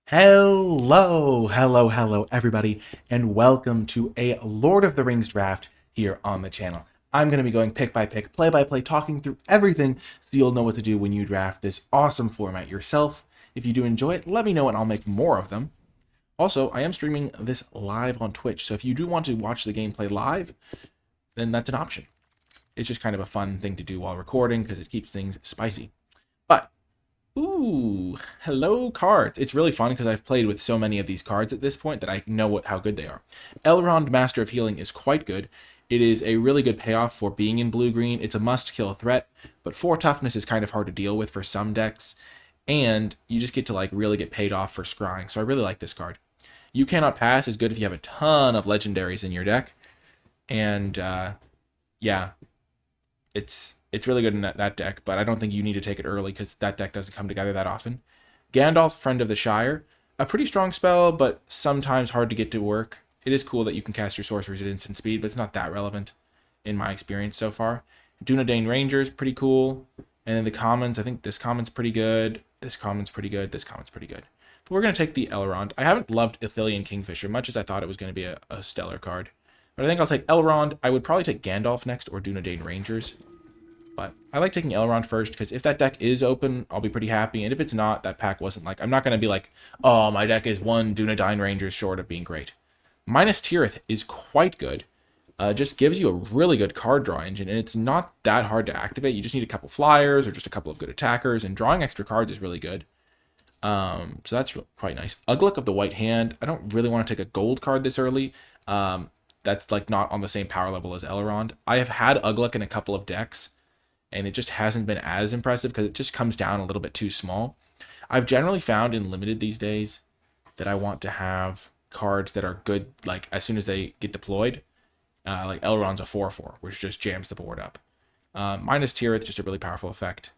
Hello, everybody, and welcome to a Lord of the Rings draft here on the channel. I'm going to be going pick by pick, play by play, talking through everything so you'll know what to do when you draft this awesome format yourself. If you do enjoy it, let me know and I'll make more of them. Also, I am streaming this live on Twitch, so if you do want to watch the gameplay live, then that's an option. It's just kind of a fun thing to do while recording because it keeps things spicy. But ooh, hello cards. It's really fun because I've played with so many of these cards at this point that I know how good they are. Elrond, Master of Healing, is quite good. It is a really good payoff for being in blue-green. It's a must-kill threat, but 4 toughness is kind of hard to deal with for some decks, and you just get to really get paid off for scrying, so I really like this card. You Cannot Pass is good if you have a ton of legendaries in your deck, and yeah, it's really good in that deck, but I don't think you need to take it early because that deck doesn't come together that often. Gandalf, Friend of the Shire, a pretty strong spell, but sometimes hard to get to work. It is cool that you can cast your sorceries at instant speed, but it's not that relevant in my experience so far. Dunedain Rangers, pretty cool. And then the commons, I think this common's pretty good. This common's pretty good. This common's pretty good. But we're going to take the Elrond. I haven't loved Ithilien Kingfisher much as I thought it was going to be a stellar card. But I think I'll take Elrond. I would probably take Gandalf next or Dunedain Rangers. But I like taking Elrond first because if that deck is open, I'll be pretty happy. And if it's not, that pack wasn't I'm not going to be like, oh, my deck is one Dunedain Rangers short of being great. Minas Tirith is quite good. Just gives you a really good card draw engine, and it's not that hard to activate. You just need a couple flyers or just a couple of good attackers, and drawing extra cards is really good. So that's quite nice. Uglook of the White Hand. I don't really want to take a gold card this early. That's not on the same power level as Elrond. I have had Uglook in a couple of decks, and it just hasn't been as impressive because it just comes down a little bit too small. I've generally found in Limited these days that I want to have cards that are good as soon as they get deployed. Like Elrond's a 4/4, which just jams the board up. Minas Tirith, just a really powerful effect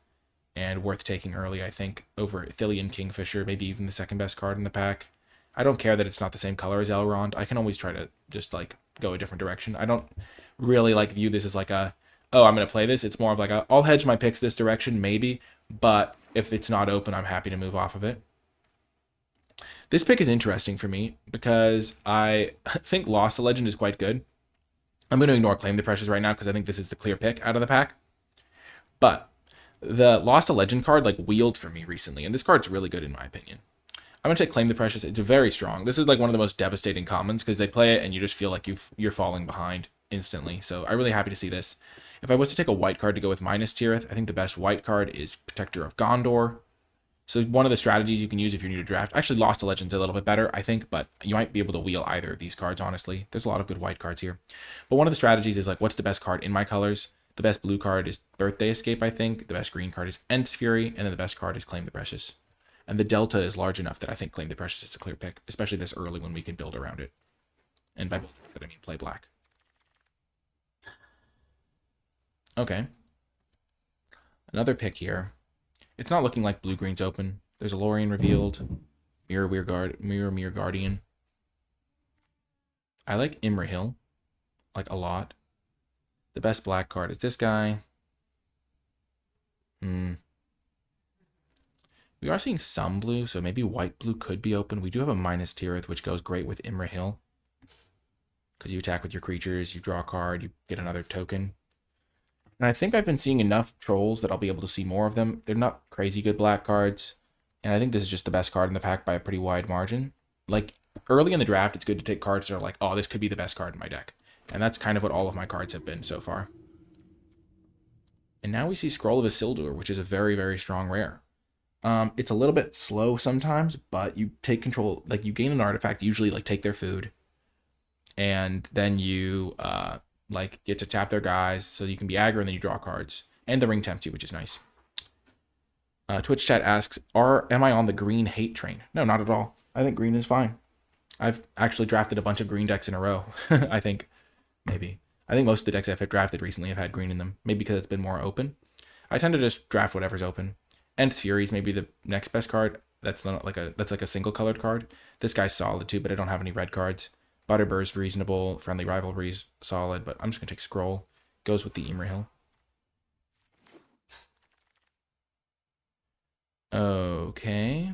and worth taking early, I think, over Ithilien Kingfisher, maybe even the second best card in the pack. I don't care that it's not the same color as Elrond. I can always try to just go a different direction. I don't really view this as oh, I'm going to play this. It's more of I'll hedge my picks this direction, maybe, but if it's not open, I'm happy to move off of it. This pick is interesting for me because I think Lost to Legend is quite good. I'm going to ignore Claim the Precious right now because I think this is the clear pick out of the pack. But the Lost to Legend card wheeled for me recently, and this card's really good in my opinion. I'm going to take Claim the Precious. It's very strong. This is one of the most devastating commons because they play it and you just feel like you're falling behind instantly. So I'm really happy to see this. If I was to take a white card to go with Minas Tirith, I think the best white card is Protector of Gondor. So one of the strategies you can use if you're new to draft, actually Lost to Legends a little bit better, I think, but you might be able to wheel either of these cards, honestly. There's a lot of good white cards here. But one of the strategies is what's the best card in my colors? The best blue card is Birthday Escape, I think. The best green card is Ents Fury, and then the best card is Claim the Precious. And the delta is large enough that I think Claim the Precious is a clear pick, especially this early when we can build around it. And by that I mean play black. Okay. Another pick here. It's not looking like blue-green's open. There's a Lorien revealed. Mirror Guardian. I like Imrahil. A lot. The best black card is this guy. We are seeing some blue, so maybe white-blue could be open. We do have a Minas Tirith, which goes great with Imrahil. Because you attack with your creatures, you draw a card, you get another token. And I think I've been seeing enough trolls that I'll be able to see more of them. They're not crazy good black cards. And I think this is just the best card in the pack by a pretty wide margin. Early in the draft, it's good to take cards that are oh, this could be the best card in my deck. And that's kind of what all of my cards have been so far. And now we see Scroll of Isildur, which is a very, very strong rare. It's a little bit slow sometimes, but you take control, you gain an artifact, usually take their food. And then you get to tap their guys so you can be aggro and then you draw cards. And the ring tempts you, which is nice. Twitch chat asks, am I on the green hate train? No, not at all. I think green is fine. I've actually drafted a bunch of green decks in a row. I think, maybe. I think most of the decks I've drafted recently have had green in them. Maybe because it's been more open. I tend to just draft whatever's open. And Fury's maybe the next best card. That's not that's a single colored card. This guy's solid too, but I don't have any red cards. Butterbur's reasonable. Friendly Rivalry's solid, but I'm just going to take Scroll. Goes with the Imrahil. Okay.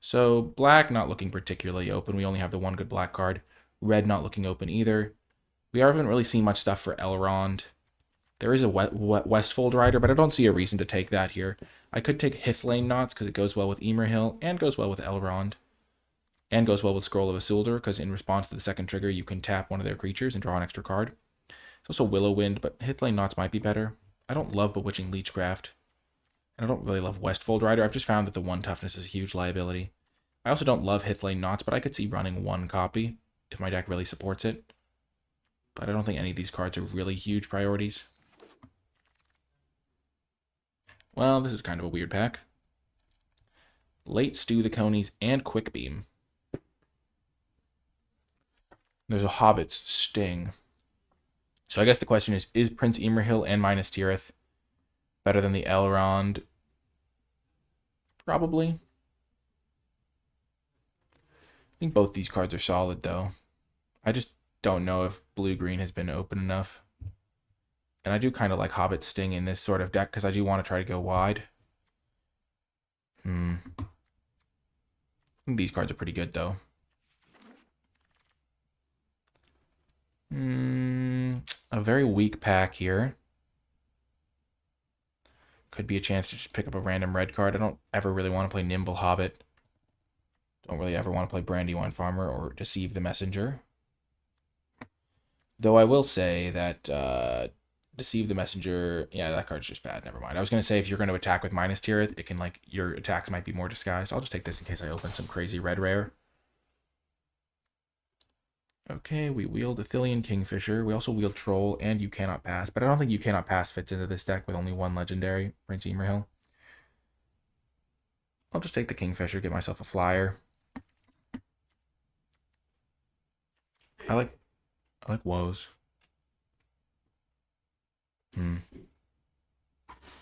So black not looking particularly open. We only have the one good black card. Red not looking open either. We haven't really seen much stuff for Elrond. There is a Westfold Rider, but I don't see a reason to take that here. I could take Hithlane Knots because it goes well with Emerhill and goes well with Elrond. And goes well with Scroll of Isildur because in response to the second trigger, you can tap one of their creatures and draw an extra card. It's also Willow Wind, but Hithlane Knots might be better. I don't love Bewitching Leechcraft. And I don't really love Westfold Rider. I've just found that the 1 toughness is a huge liability. I also don't love Hithlane Knots, but I could see running 1 copy if my deck really supports it. But I don't think any of these cards are really huge priorities. Well, this is kind of a weird pack. Late Stew the Conies and Quick Beam. There's a Hobbit's Sting. So I guess the question is Prince Emerhill and Minas Tirith better than the Elrond? Probably. I think both these cards are solid, though. I just don't know if blue-green has been open enough. And I do kind of like Hobbit Sting in this sort of deck because I do want to try to go wide. I think these cards are pretty good, though. A very weak pack here. Could be a chance to just pick up a random red card. I don't ever really want to play Nimble Hobbit. Don't really ever want to play Brandywine Farmer or Deceive the Messenger. Though I will say that Deceive the Messenger, yeah, that card's just bad. Never mind. I was going to say if you're going to attack with Minas Tirith, it can, like, your attacks might be more disguised. I'll just take this in case I open some crazy red rare. Okay, we wield Athelian Kingfisher. We also wield Troll and You Cannot Pass, but I don't think You Cannot Pass fits into this deck with only 1 legendary, Prince Emerhill. I'll just take the Kingfisher, get myself a flyer. I like Woes.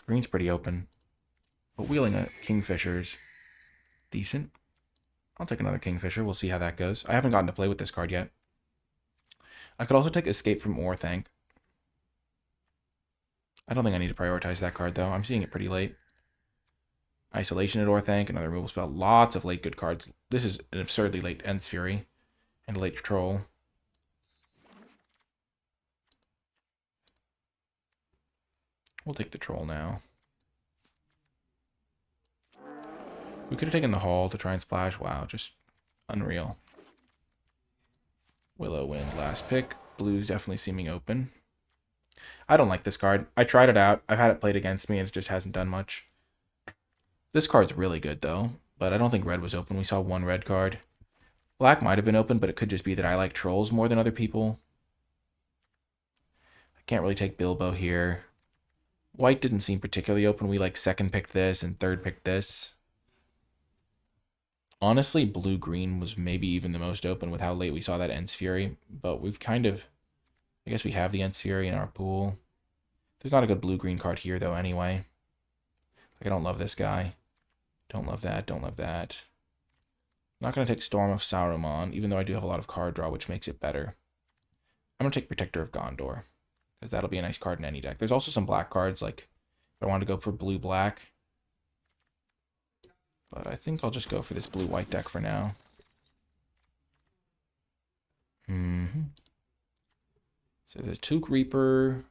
Green's pretty open, but wheeling a Kingfisher's decent. I'll take another Kingfisher. We'll see how that goes. I haven't gotten to play with this card yet. I could also take Escape from Orthanc. I don't think I need to prioritize that card, though. I'm seeing it pretty late. Isolation at Orthanc, another removal spell. Lots of late good cards. This is an absurdly late Ents Fury and a late Troll. We'll take the Troll now. We could have taken the Hall to try and splash. Wow, just unreal. Willow Wind, last pick. Blue's definitely seeming open. I don't like this card. I tried it out. I've had it played against me, and it just hasn't done much. This card's really good, though, but I don't think red was open. We saw 1 red card. Black might have been open, but it could just be that I like Trolls more than other people. I can't really take Bilbo here. White didn't seem particularly open. We, like, second picked this and third picked this. Honestly, blue-green was maybe even the most open with how late we saw that Ents Fury, but we've kind of... I guess we have the Ents Fury in our pool. There's not a good blue-green card here, though, anyway. Like, I don't love this guy. Don't love that, don't love that. I'm not going to take Storm of Saruman, even though I do have a lot of card draw, which makes it better. I'm going to take Protector of Gondor, because that'll be a nice card in any deck. There's also some black cards, like if I want to go for blue-black. But I think I'll just go for this blue-white deck for now. So there's Took Reaper.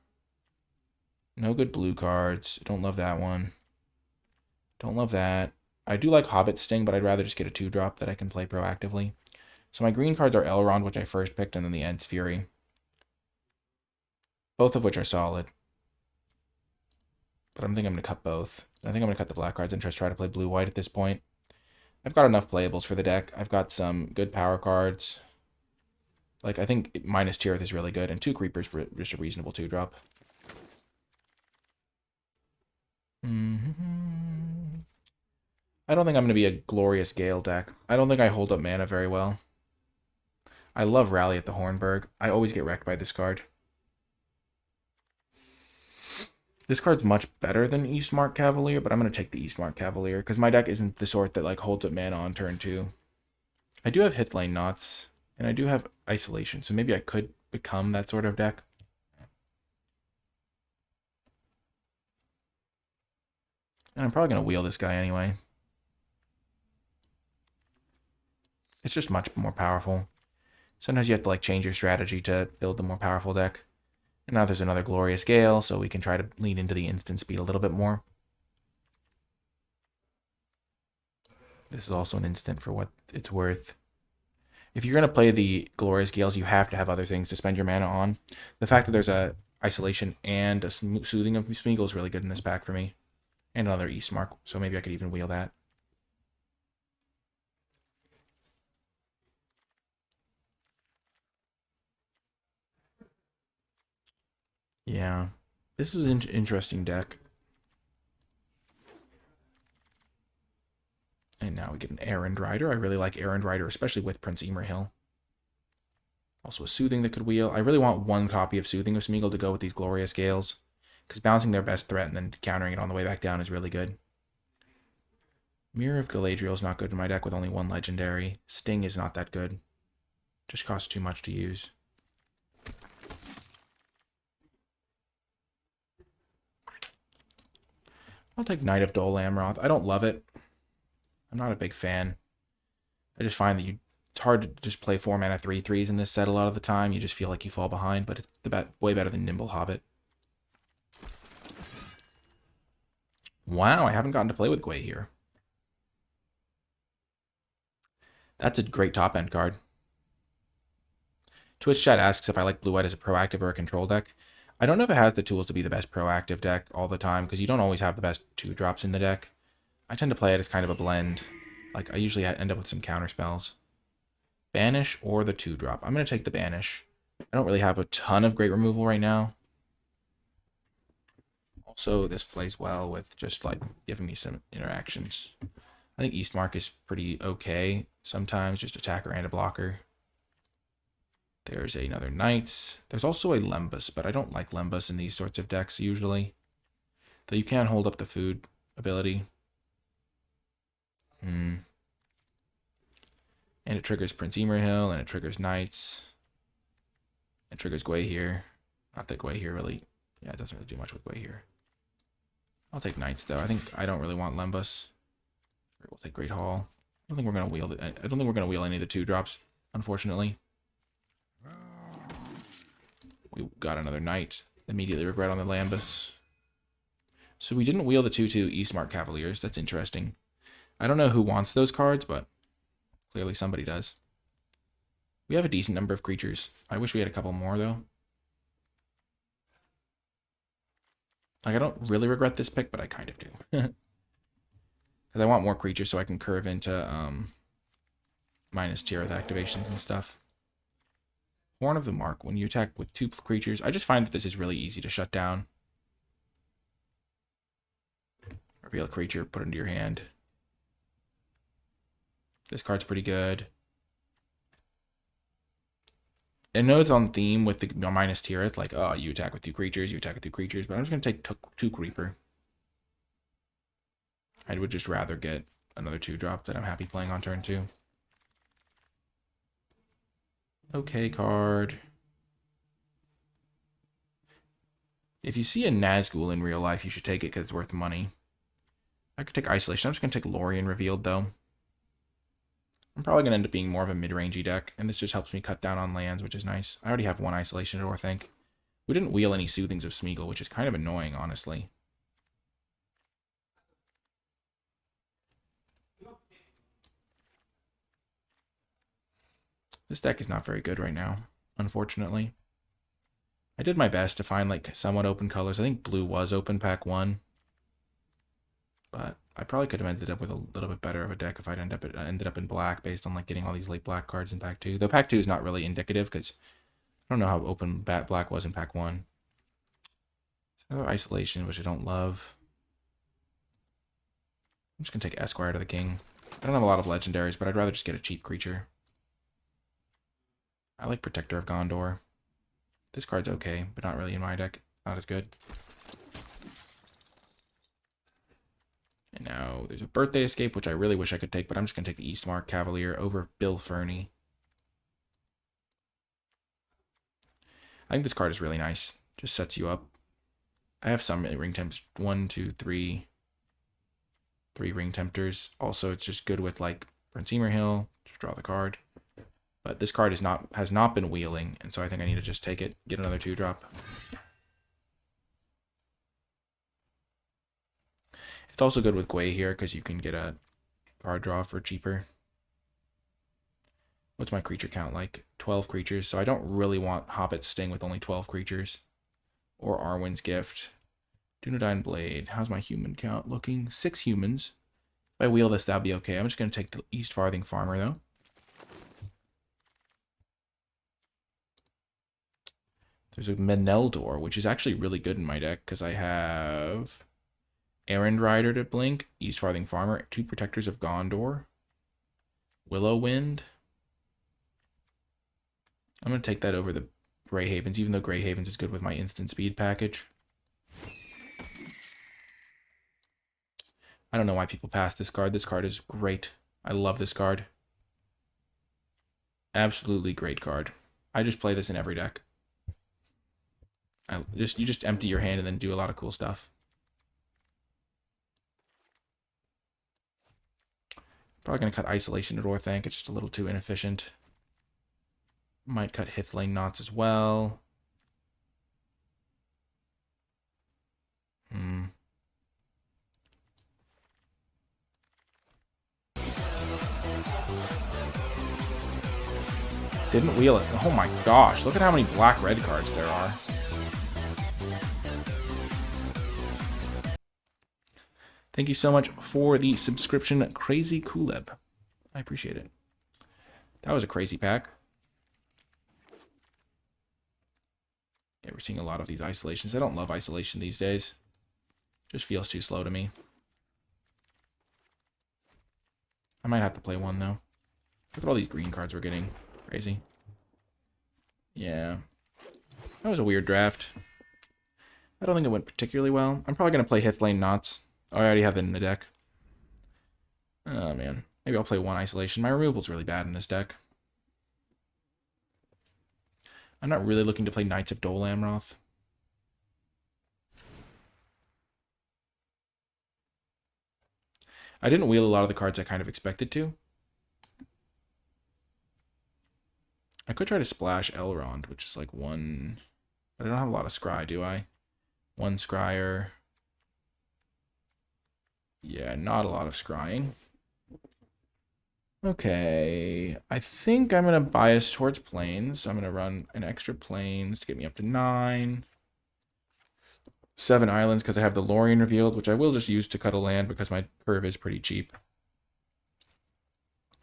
No good blue cards. Don't love that one. Don't love that. I do like Hobbit Sting, but I'd rather just get a 2-drop that I can play proactively. So my green cards are Elrond, which I first picked, and then the Ents Fury. Both of which are solid. But I think I'm going to cut both. I think I'm going to cut the black cards and just try to play blue-white at this point. I've got enough playables for the deck. I've got some good power cards. Like, I think Minas Tirith is really good, and 2 Creepers were just a reasonable 2-drop. I don't think I'm going to be a Glorious Gale deck. I don't think I hold up mana very well. I love Rally at the Hornburg. I always get wrecked by this card. This card's much better than Eastmark Cavalier, but I'm going to take the Eastmark Cavalier, because my deck isn't the sort that, like, holds up mana on turn 2. I do have Hithlane Knots, and I do have Isolation, so maybe I could become that sort of deck. And I'm probably going to wheel this guy anyway. It's just much more powerful. Sometimes you have to like change your strategy to build the more powerful deck. And now there's another Glorious Gale, so we can try to lean into the instant speed a little bit more. This is also an instant for what it's worth. If you're going to play the Glorious Gales, you have to have other things to spend your mana on. The fact that there's a Isolation and a Soothing of Smeagol is really good in this pack for me. And another Eastmark, so maybe I could even wheel that. Yeah, this is an interesting deck. And now we get an Errand Rider. I really like Errand Rider, especially with Prince Emerhill. Also a Soothing that could wheel. I really want one copy of Soothing of Smeagol to go with these Glorious Gales, because bouncing their best threat and then countering it on the way back down is really good. Mirror of Galadriel is not good in my deck with only one legendary. Sting is not that good. Just costs too much to use. I'll take Knight of Dol Amroth. I don't love it. I'm not a big fan. I just find that it's hard to just play 4 mana 3/3s in this set a lot of the time. You just feel like you fall behind, but it's way better than Nimble Hobbit. Wow, I haven't gotten to play with Gwei here. That's a great top end card. Twitch chat asks if I like Blue-White as a proactive or a control deck. I don't know if it has the tools to be the best proactive deck all the time, because you don't always have the best 2-drops in the deck. I tend to play it as kind of a blend. Like, I usually end up with some counter spells. Banish or the 2-drop. I'm going to take the Banish. I don't really have a ton of great removal right now. Also, this plays well with just, like, giving me some interactions. I think Eastmark is pretty okay sometimes, just attacker and a blocker. There's another Knights. There's also a Lembas, but I don't like Lembas in these sorts of decks usually. Though you can hold up the food ability. And it triggers Prince Emerhill, and it triggers Knights. It triggers Gwei here. Not that Gwei here really... Yeah, it doesn't really do much with Gwei here. I'll take Knights, though. I don't really want Lembas. We'll take Great Hall. I don't think we're going to wheel it. I don't think we're going to wheel any of the 2-drops, unfortunately. We got another Knight. Immediately regret on the Lambus. So we didn't wheel the 2/2 Eastmark Cavaliers. That's interesting. I don't know who wants those cards, but clearly somebody does. We have a decent number of creatures. I wish we had a couple more, though. Like, I don't really regret this pick, but I kind of do. Because I want more creatures so I can curve into minus Tirith activations and stuff. Horn of the Mark. When you attack with 2 creatures, I just find that this is really easy to shut down. Reveal a creature, put it into your hand. This card's pretty good. I know it's on theme with the minus Tirith, like, oh, you attack with 2 creatures, you attack with 2 creatures, but I'm just going to take 2 Creeper. I would just rather get another 2-drop that I'm happy playing on turn 2. Okay, card. If you see a Nazgul in real life, you should take it because it's worth money. I could take Isolation. I'm just going to take Lorien Revealed, though. I'm probably going to end up being more of a mid-rangey deck, and this just helps me cut down on lands, which is nice. I already have 1 Isolation Door, I think. We didn't wheel any Soothings of Smeagol, which is kind of annoying, honestly. This deck is not very good right now, unfortunately. I did my best to find, like, somewhat open colors. I think blue was open pack 1. But I probably could have ended up with a little bit better of a deck if I'd ended up in black based on, like, getting all these late black cards in pack 2. Though pack 2 is not really indicative because I don't know how open black was in pack 1. So Isolation, which I don't love. I'm just going to take Esquire to the King. I don't have a lot of legendaries, but I'd rather just get a cheap creature. I like Protector of Gondor. This card's okay, but not really in my deck. Not as good. And now there's a Birthday Escape, which I really wish I could take, but I'm just going to take the Eastmark Cavalier over Bill Fernie. I think this card is really nice. Just sets you up. I have some ring temps. 1, 2, 3. 3 ring tempters. Also, it's just good with, like, Prince Emerhill. to draw the card. But this card has not been wheeling, and so I think I need to just take it, get another 2-drop. It's also good with Gwei here, because you can get a card draw for cheaper. What's my creature count like? 12 creatures, so I don't really want Hobbit's Sting with only 12 creatures. Or Arwen's Gift. Dunedain Blade. How's my human count looking? 6 humans. If I wheel this, that'll be okay. I'm just going to take the East Farthing Farmer, though. There's a Meneldor, which is actually really good in my deck, because I have Errand Rider to blink, East Farthing Farmer, 2 Protectors of Gondor, Willow Wind. I'm going to take that over the Grey Havens, even though Grey Havens is good with my instant speed package. I don't know why people pass this card. This card is great. I love this card. Absolutely great card. I just play this in every deck. You just empty your hand and then do a lot of cool stuff. Probably going to cut Isolation at Orthanc. It's just a little too inefficient. Might cut Hithlane Knots as well. Didn't wheel it. Oh my gosh, look at how many black-red cards there are. Thank you so much for the subscription, Crazy Kuleb. I appreciate it. That was a crazy pack. Yeah, we're seeing a lot of these isolations. I don't love isolation these days. Just feels too slow to me. I might have to play one, though. Look at all these green cards we're getting. Crazy. Yeah. That was a weird draft. I don't think it went particularly well. I'm probably going to play Hithlane Knots. Oh, I already have it in the deck. Oh, man. Maybe I'll play one isolation. My removal's really bad in this deck. I'm not really looking to play Knights of Dol Amroth. I didn't wheel a lot of the cards I kind of expected to. I could try to splash Elrond, which is like 1... But I don't have a lot of scry, do I? 1 scryer. Yeah, not a lot of scrying. Okay, I think I'm going to bias towards planes. So I'm going to run an extra planes to get me up to 9. 7 islands because I have the Lorien revealed, which I will just use to cut a land because my curve is pretty cheap.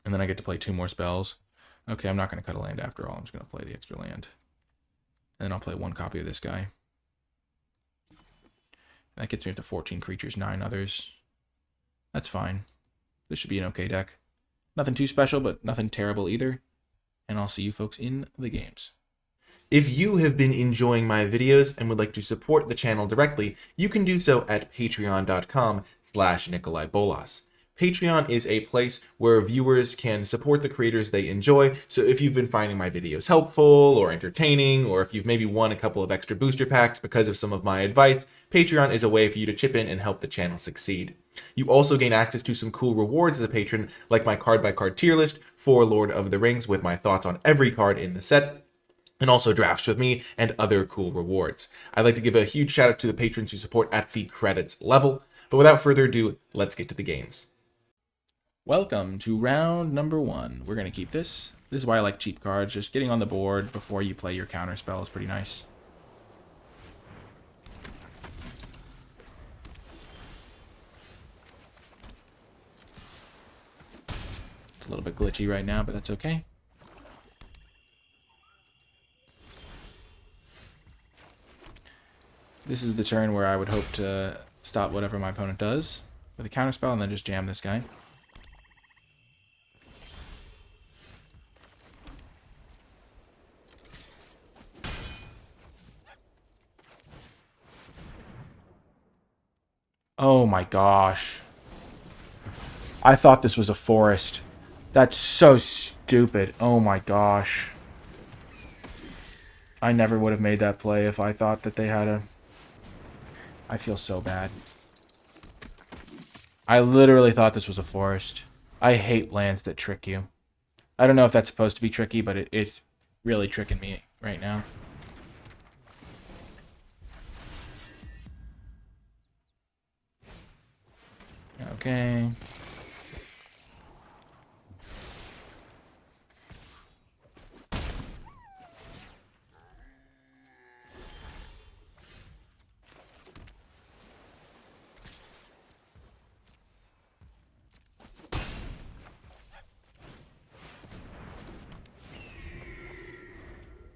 And then I get to play 2 more spells. Okay, I'm not going to cut a land after all. I'm just going to play the extra land. And then I'll play 1 copy of this guy. That gets me up to 14 creatures, 9 others. That's fine. This should be an okay deck. Nothing too special, but nothing terrible either. And I'll see you folks in the games. If you have been enjoying my videos and would like to support the channel directly, you can do so at patreon.com/NicolaiBolas. Patreon is a place where viewers can support the creators they enjoy, so if you've been finding my videos helpful or entertaining, or if you've maybe won a couple of extra booster packs because of some of my advice, Patreon is a way for you to chip in and help the channel succeed. You also gain access to some cool rewards as a patron, like my card-by-card tier list for Lord of the Rings with my thoughts on every card in the set, and also drafts with me and other cool rewards. I'd like to give a huge shout out to the patrons who support at the credits level, but without further ado, let's get to the games. Welcome to round number 1. We're going to keep this. This is why I like cheap cards. Just getting on the board before you play your counter spell is pretty nice. It's a little bit glitchy right now, but that's okay. This is the turn where I would hope to stop whatever my opponent does with a counter spell and then just jam this guy. Oh my gosh. I thought this was a forest. That's so stupid. Oh my gosh. I never would have made that play if I thought that they had a... I feel so bad. I literally thought this was a forest. I hate lands that trick you. I don't know if that's supposed to be tricky, but it's really tricking me right now. Okay.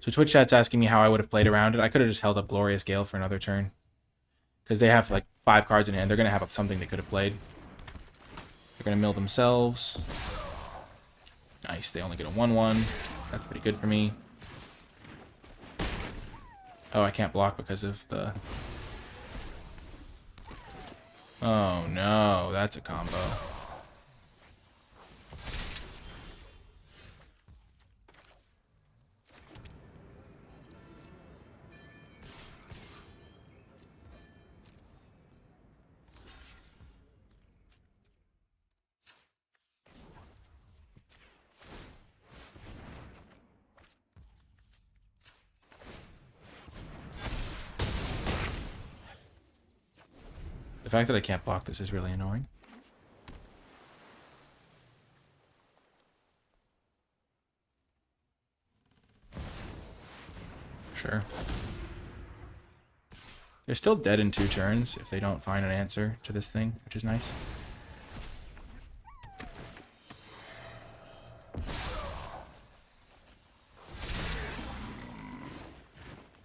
So Twitch chat's asking me how I would have played around it. I could have just held up Glorious Gale for another turn. Because they have like 5 cards in hand. They're going to have something they could have played. They're going to mill themselves. Nice. They only get a 1/1. That's pretty good for me. Oh, I can't block because of the... Oh no, that's a combo. The fact that I can't block this is really annoying. Sure. They're still dead in 2 turns if they don't find an answer to this thing, which is nice.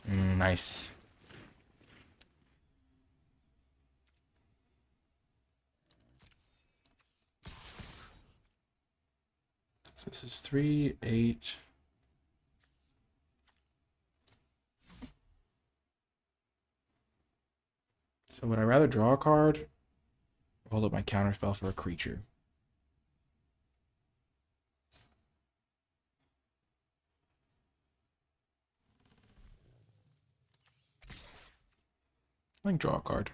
Nice. So this is 3, 8. So would I rather draw a card or hold up my counterspell for a creature? I can draw a card.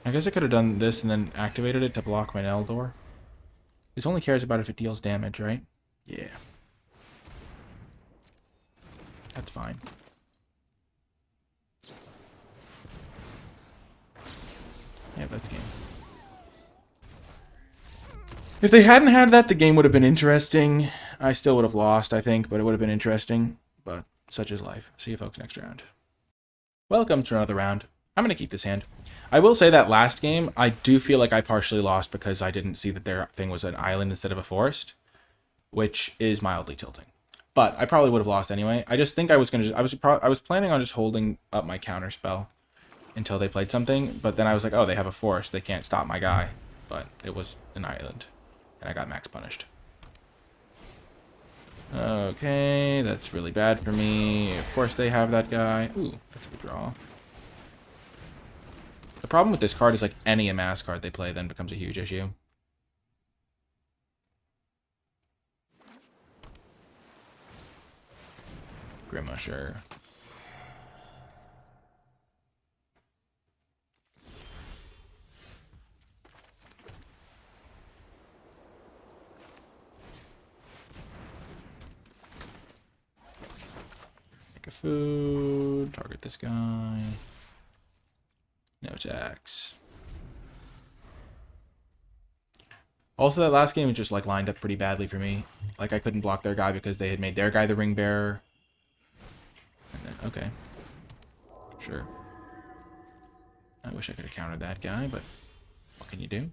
I guess I could have done this and then activated it to block my Eldor. This only cares about if it deals damage, right? Yeah. That's fine. Yeah, that's game. If they hadn't had that, the game would have been interesting. I still would have lost, I think, but it would have been interesting. But such is life. See you folks next round. Welcome to another round. I'm going to keep this hand. I will say that last game, I do feel like I partially lost because I didn't see that their thing was an island instead of a forest, which is mildly tilting. But I probably would have lost anyway. I just think I was going to... I was planning on just holding up my counter spell until they played something, but then I was like, oh, they have a forest. They can't stop my guy. But it was an island, and I got max punished. Okay, that's really bad for me. Of course they have that guy. Ooh, that's a good draw. The problem with this card is like any amass card they play then becomes a huge issue. Grimusher. Make a food. Target this guy. No attacks. Also, that last game just like lined up pretty badly for me. Like I couldn't block their guy because they had made their guy the ring bearer. And then, okay. Sure. I wish I could have countered that guy, but what can you do?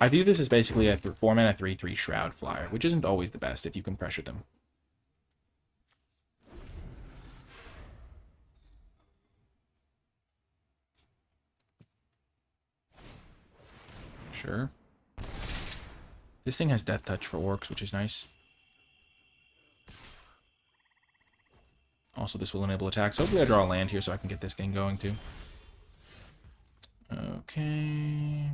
I view this as basically a 4-mana 3/3 Shroud Flyer, which isn't always the best if you can pressure them. Sure. This thing has Death Touch for orcs, which is nice. Also, this will enable attacks. Hopefully I draw a land here so I can get this thing going too. Okay.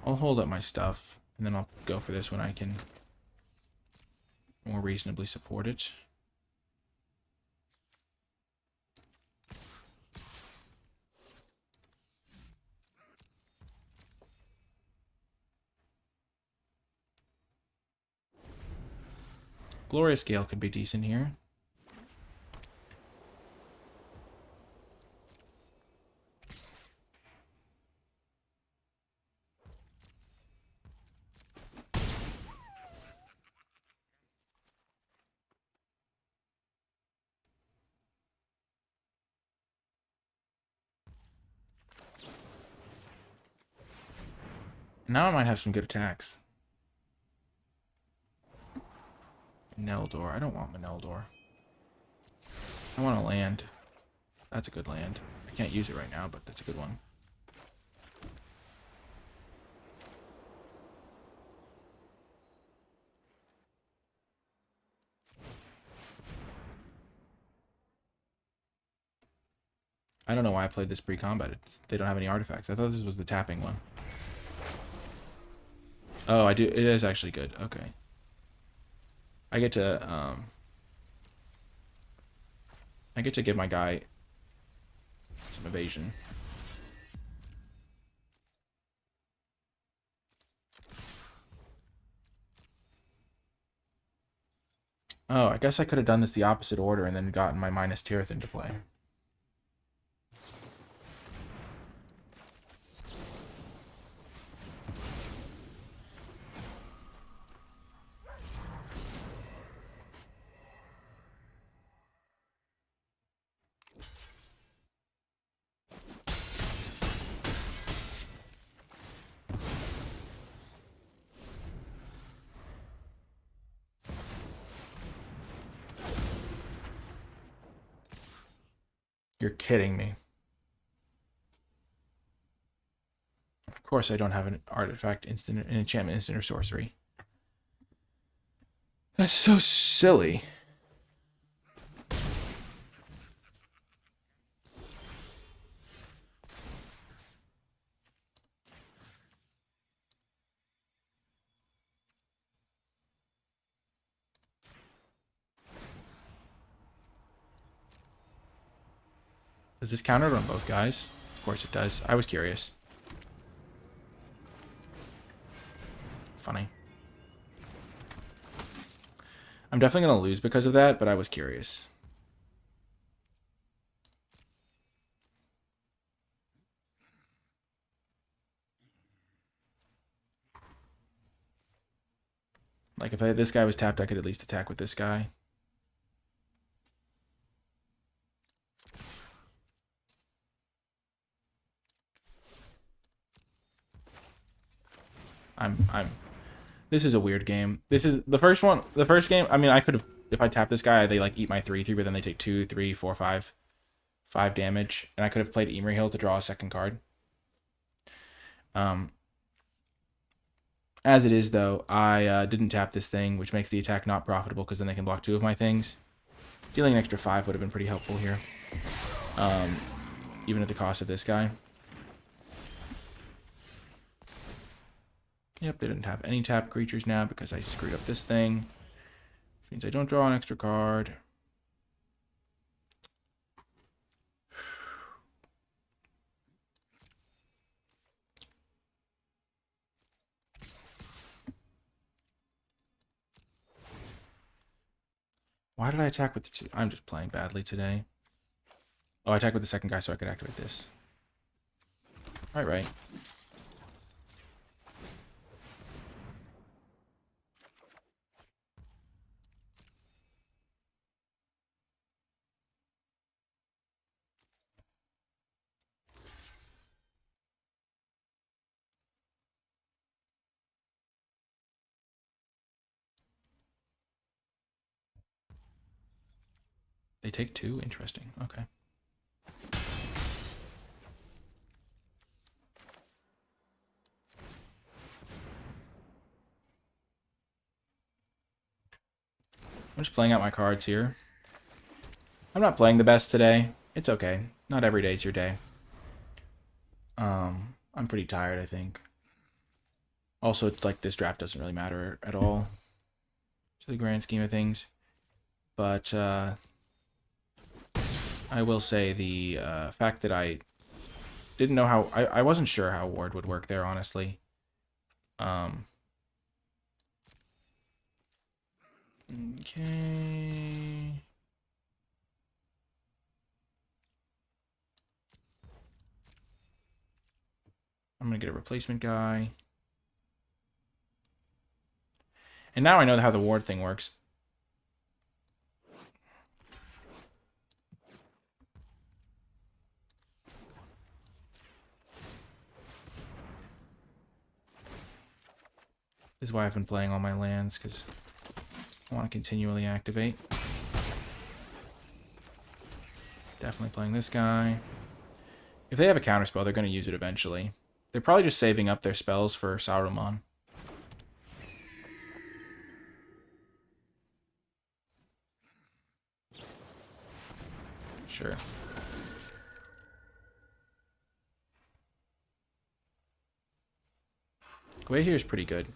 I'll hold up my stuff, and then I'll go for this when I can more reasonably support it. Glorious Gale could be decent here. Now I might have some good attacks. Meneldor. I don't want Meneldor. I want a land. That's a good land. I can't use it right now, but that's a good one. I don't know why I played this pre-combat. They don't have any artifacts. I thought this was the tapping one. Oh, I do. It is actually good. Okay. I get to give my guy some evasion. Oh, I guess I could have done this the opposite order and then gotten my minus Tirith into play. You're kidding me. Of course I don't have an artifact, instant, an enchantment, instant, or sorcery. That's so silly. Does this counter on both guys? Of course it does. I was curious. Funny. I'm definitely going to lose because of that, but I was curious. Like, if this guy was tapped, I could at least attack with this guy. This is a weird game. This is the first one. The first game, I mean, I could have, if I tap this guy, they like eat my 3/3, but then they take 2, 3, 4, 5 damage. And I could have played Emery Hill to draw a second card. As it is, though, I didn't tap this thing, which makes the attack not profitable because then they can block 2 of my things. Dealing an extra 5 would have been pretty helpful here. Even at the cost of this guy. Yep, they didn't have any tap creatures now because I screwed up this thing. Which means I don't draw an extra card. Why did I attack with the 2? I'm just playing badly today. Oh, I attacked with the second guy so I could activate this. Right. They take 2? Interesting. Okay. I'm just playing out my cards here. I'm not playing the best today. It's okay. Not every day's your day. I'm pretty tired, I think. Also, it's like this draft doesn't really matter at all to the grand scheme of things. But I will say the fact that I didn't know how... I wasn't sure how Ward would work there, honestly. Okay... I'm going to get a replacement guy. And now I know how the ward thing works. This is why I've been playing all my lands, because I want to continually activate. Definitely playing this guy. If they have a counterspell, they're going to use it eventually. They're probably just saving up their spells for Saruman. Sure. Gwei here is pretty good.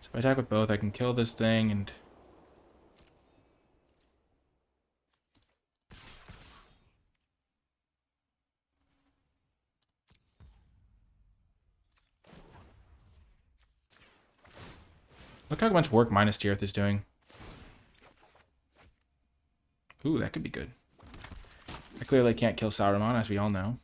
So if I attack with both, I can kill this thing and... Look how much work minus Tirith is doing. Ooh, that could be good. I clearly can't kill Saruman, as we all know.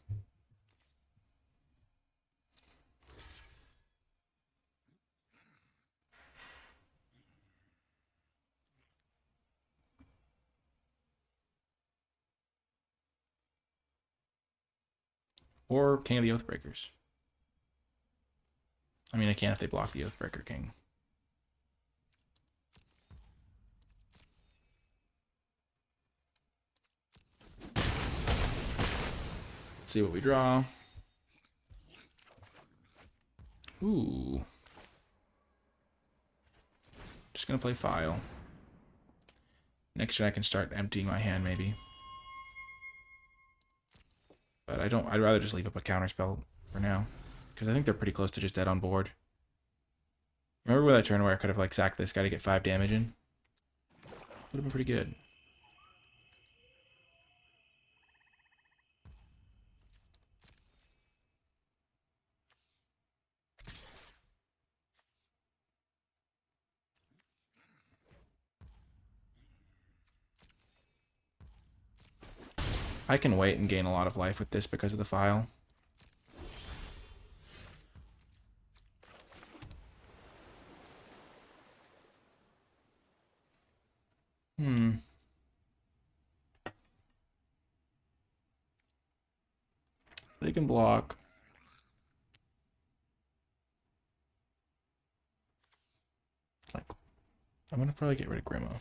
Or King of the Oathbreakers. I mean, I can if they block the Oathbreaker King. Let's see what we draw. Ooh. Just gonna play File. Next turn I can start emptying my hand, maybe. But I don't... I'd rather just leave up a counterspell for now. Because I think they're pretty close to just dead on board. Remember with that turn where I could have, like, sacked this guy to get 5 damage in? Would have been pretty good. I can wait and gain a lot of life with this because of the File. They can block. Like, I'm gonna probably get rid of Grimo.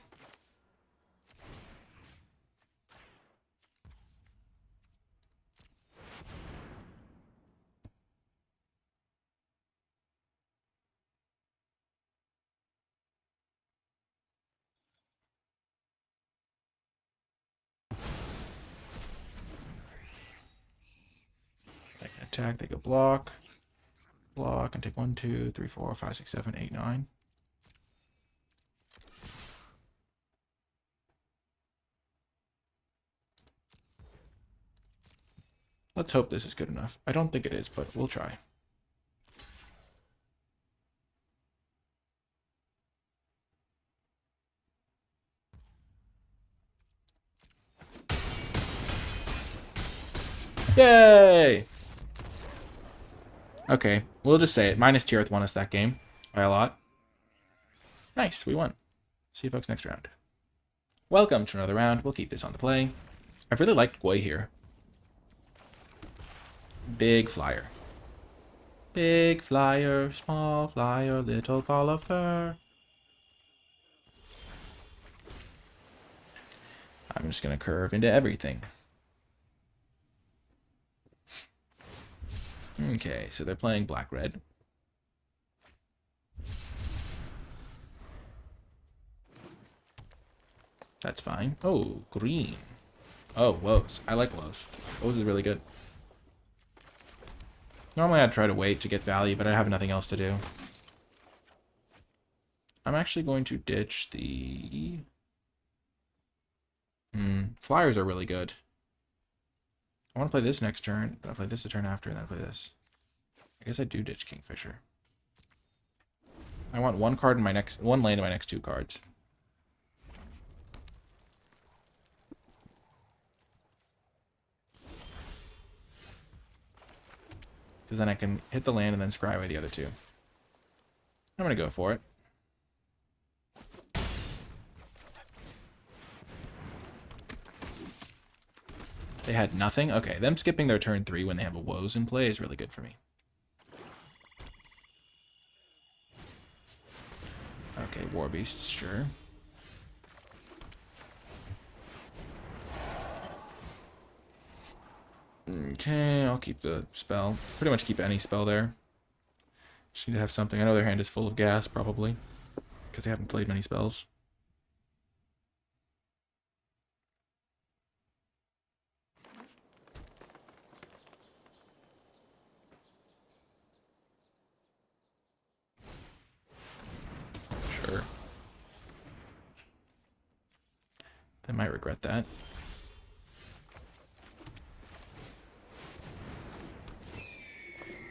They can attack, they can block. Block and take 1, 2, 3, 4, 5, 6, 7, 8, 9. Let's hope this is good enough. I don't think it is, but we'll try. Yay! Okay, we'll just say it. Minus Tirith won us that game by a lot. Nice, we won. See you folks next round. Welcome to another round. We'll keep this on the play. I've really liked Gwei here. Big flyer. Big flyer, small flyer, little ball of fur. I'm just going to curve into everything. Okay, so they're playing black-red. That's fine. Oh, green. Oh, woes. I like woes. Woes is really good. Normally I'd try to wait to get value, but I have nothing else to do. I'm actually going to ditch the... Flyers are really good. I want to play this next turn, but I'll play this the turn after, and then I'll play this. I guess I do ditch Kingfisher. I want one card in my next... one land in my next 2 cards. Because then I can hit the land and then scry away the other 2. I'm going to go for it. They had nothing? Okay, them skipping their turn 3 when they have a woes in play is really good for me. Okay, War Beasts, sure. Okay, I'll keep the spell. Pretty much keep any spell there. Just need to have something. I know their hand is full of gas, probably. Because they haven't played many spells. Sure. They might regret that.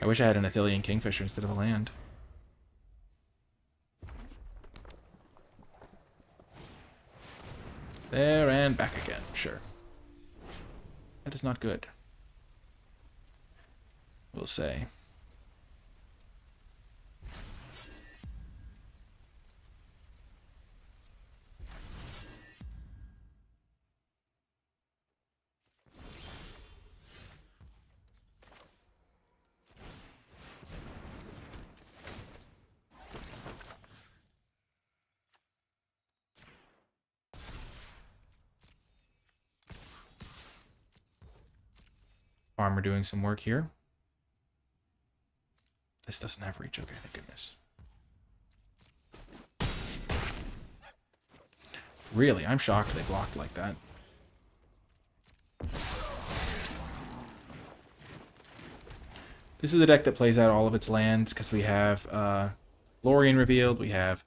I wish I had an Athelian Kingfisher instead of a land. There and back again, sure. That is not good. We'll say. Farmer doing some work here. This doesn't have reach. Okay, thank goodness. Really, I'm shocked they blocked like that. This is a deck that plays out all of its lands because we have Lorien revealed, we have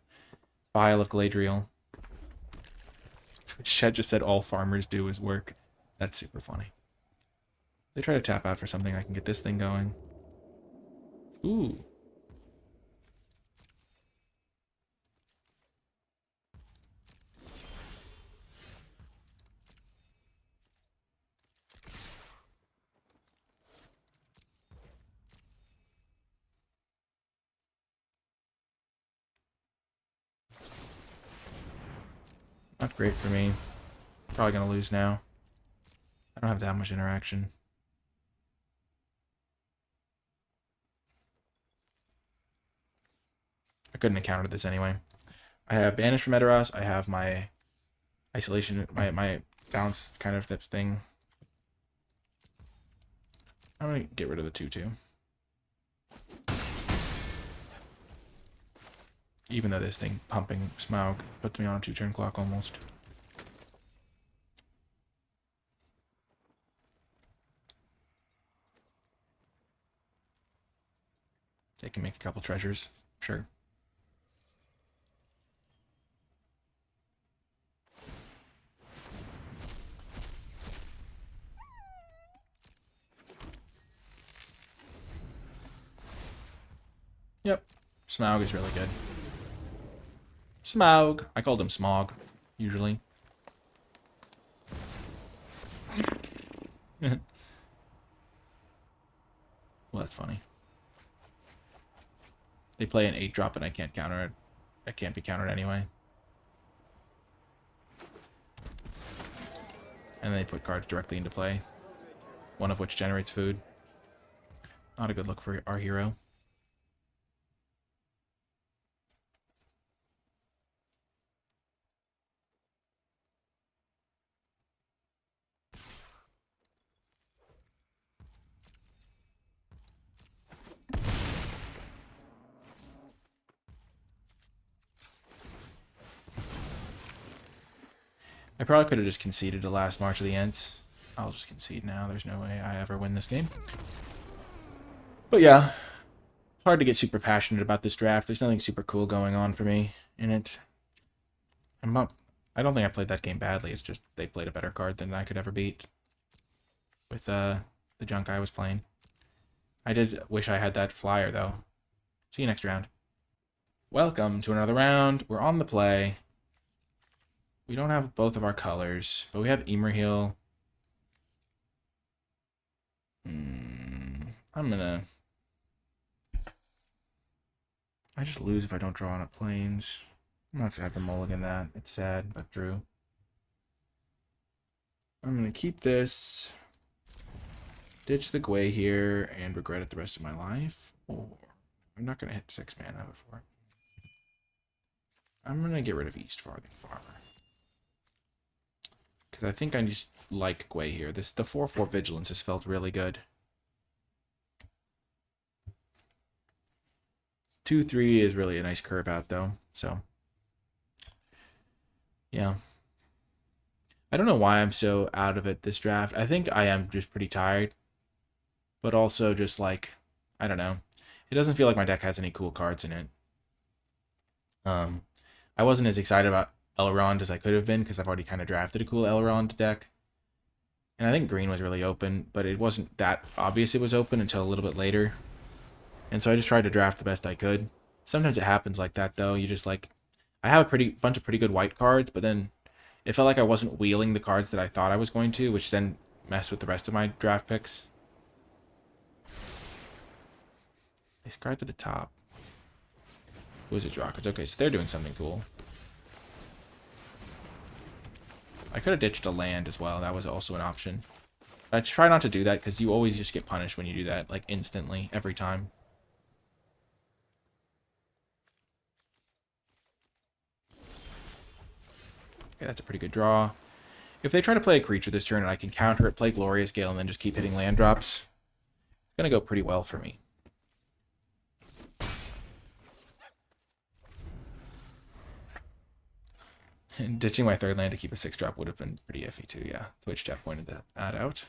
Vial of Galadriel. Shed just said all farmers do is work. That's super funny. They try to tap out for something, I can get this thing going. Ooh. Not great for me. Probably gonna lose now. I don't have that much interaction. I couldn't have countered this anyway. I have Banish from Edoras. I have my Isolation, my bounce kind of thing. I'm gonna get rid of the 2/2. Even though this thing pumping Smaug puts me on a 2-turn clock almost. They can make a couple treasures, sure. Yep, Smaug is really good. Smaug. I called him Smog, usually. Well, that's funny. They play an 8-drop and I can't counter it. It can't be countered anyway. And they put cards directly into play. One of which generates food. Not a good look for our hero. I probably could have just conceded the last March of the Ents. I'll just concede now. There's no way I ever win this game. But yeah, hard to get super passionate about this draft. There's nothing super cool going on for me in it. I don't think I played that game badly. It's just they played a better card than I could ever beat with the junk I was playing. I did wish I had that flyer, though. See you next round. Welcome to another round. We're on the play. We don't have both of our colors, but we have Emerheal. I just lose if I don't draw on a plains. I'm not gonna have to mulligan that. It's sad, but true. I'm gonna keep this, ditch the Gwei here, and regret it the rest of my life. Or I'm not gonna hit 6 mana before. I'm gonna get rid of East Farthing Farmer. Because I think I just like Gwei here. The 4/4 Vigilance has felt really good. 2/3 is really a nice curve out, though. So, yeah. I don't know why I'm so out of it this draft. I think I am just pretty tired. But also just like, I don't know. It doesn't feel like my deck has any cool cards in it. I wasn't as excited about Elrond as I could have been because I've already kind of drafted a cool Elrond deck. And I think green was really open, but it wasn't that obvious it was open until a little bit later. And so I just tried to draft the best I could. Sometimes it happens like that, though. You just like, I have a bunch of pretty good white cards, but then it felt like I wasn't wheeling the cards that I thought I was going to, which then messed with the rest of my draft picks. They scribe to the top. Wizards Rockets. Okay, so they're doing something cool. I could have ditched a land as well. That was also an option. But I try not to do that because you always just get punished when you do that, like instantly, every time. Okay, that's a pretty good draw. If they try to play a creature this turn and I can counter it, play Glorious Gale, and then just keep hitting land drops, it's going to go pretty well for me. And ditching my 3rd land to keep a 6-drop would have been pretty iffy too, yeah. Twitch chat pointed that out.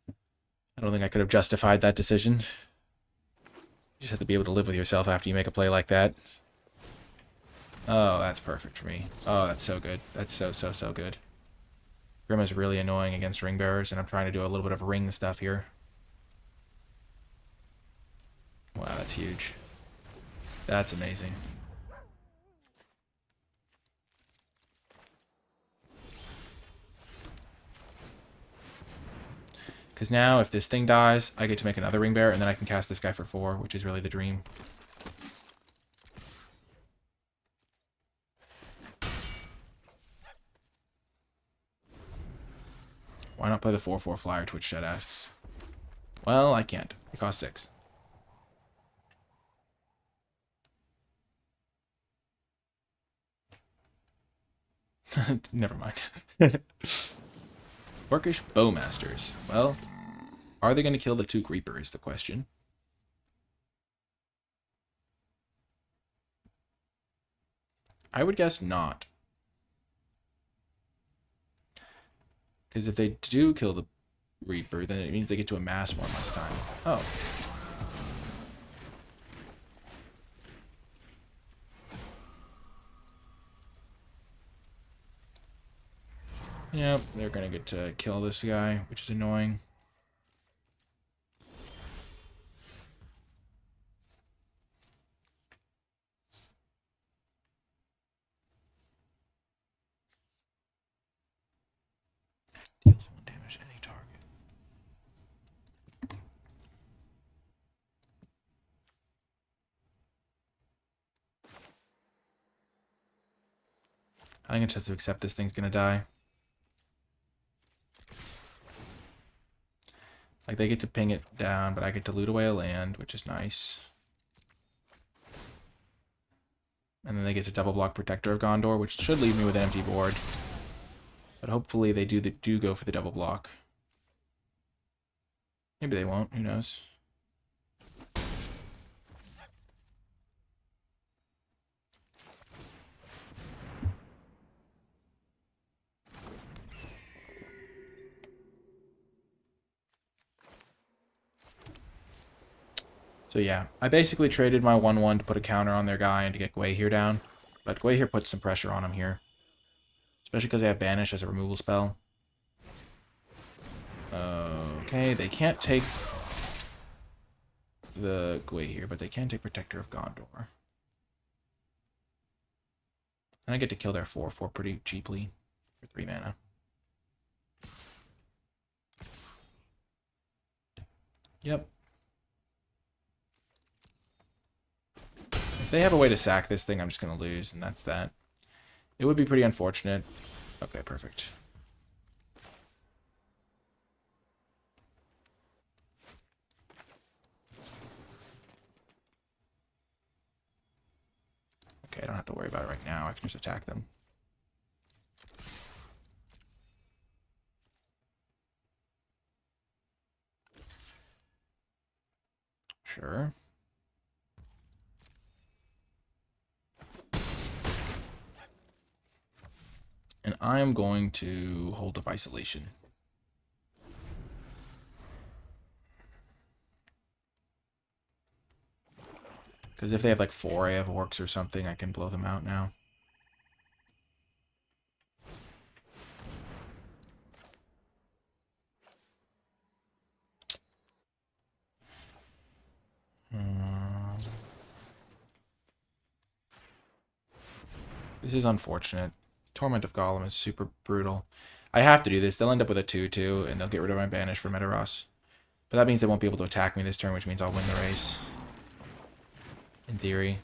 I don't think I could have justified that decision. You just have to be able to live with yourself after you make a play like that. Oh, that's perfect for me. Oh, that's so good. That's so good. Grim is really annoying against ring bearers, and I'm trying to do a little bit of ring stuff here. Wow, that's huge. That's amazing. Because now, if this thing dies, I get to make another ring bearer, and then I can cast this guy for 4, which is really the dream. Why not play the 4/4 flyer, Twitch chat asks. Well, I can't. It costs 6. Never mind. Orcish Bowmasters. Well, are they going to kill the Took Reaper is the question. I would guess not. Because if they do kill the Reaper, then it means they get to amass one less time. Oh. Yep, they're going to get to kill this guy, which is annoying. Deals 1 damage to any target. I think I just have to accept this thing's going to die. Like, they get to ping it down, but I get to loot away a land, which is nice. And then they get to double block Protector of Gondor, which should leave me with an empty board. But hopefully they do go for the double block. Maybe they won't, who knows. So yeah, I basically traded my 1/1 to put a counter on their guy and to get Gwei here down. But Gwei here puts some pressure on him here. Especially because they have Banish as a removal spell. Okay, they can't take the Gwei here, but they can take Protector of Gondor. And I get to kill their 4/4 pretty cheaply for 3 mana. Yep. If they have a way to sack this thing, I'm just going to lose, and that's that. It would be pretty unfortunate. Okay, perfect. Okay, I don't have to worry about it right now. I can just attack them. Sure. And I'm going to hold up isolation. Because if they have like 4 I have orcs or something, I can blow them out now. This is unfortunate. Torment of Golem is super brutal. I have to do this. They'll end up with a 2/2, and they'll get rid of my Banish for Metaros. But that means they won't be able to attack me this turn, which means I'll win the race. In theory.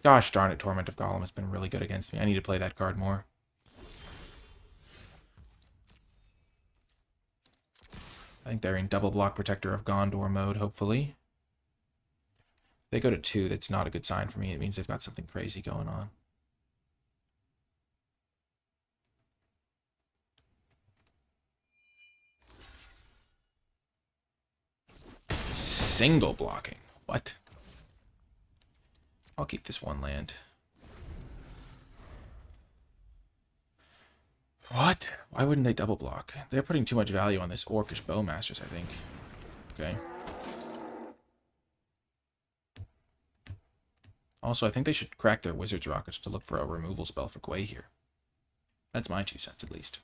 Gosh darn it, Torment of Golem has been really good against me. I need to play that card more. I think they're in double block Protector of Gondor mode, hopefully. If they go to 2, that's not a good sign for me. It means they've got something crazy going on. Single blocking. What? I'll keep this 1 land. What? Why wouldn't they double block? They're putting too much value on this Orcish Bowmasters, I think. Okay. Also, I think they should crack their Wizard's Rockets to look for a removal spell for Gwei here. That's my 2 cents, at least.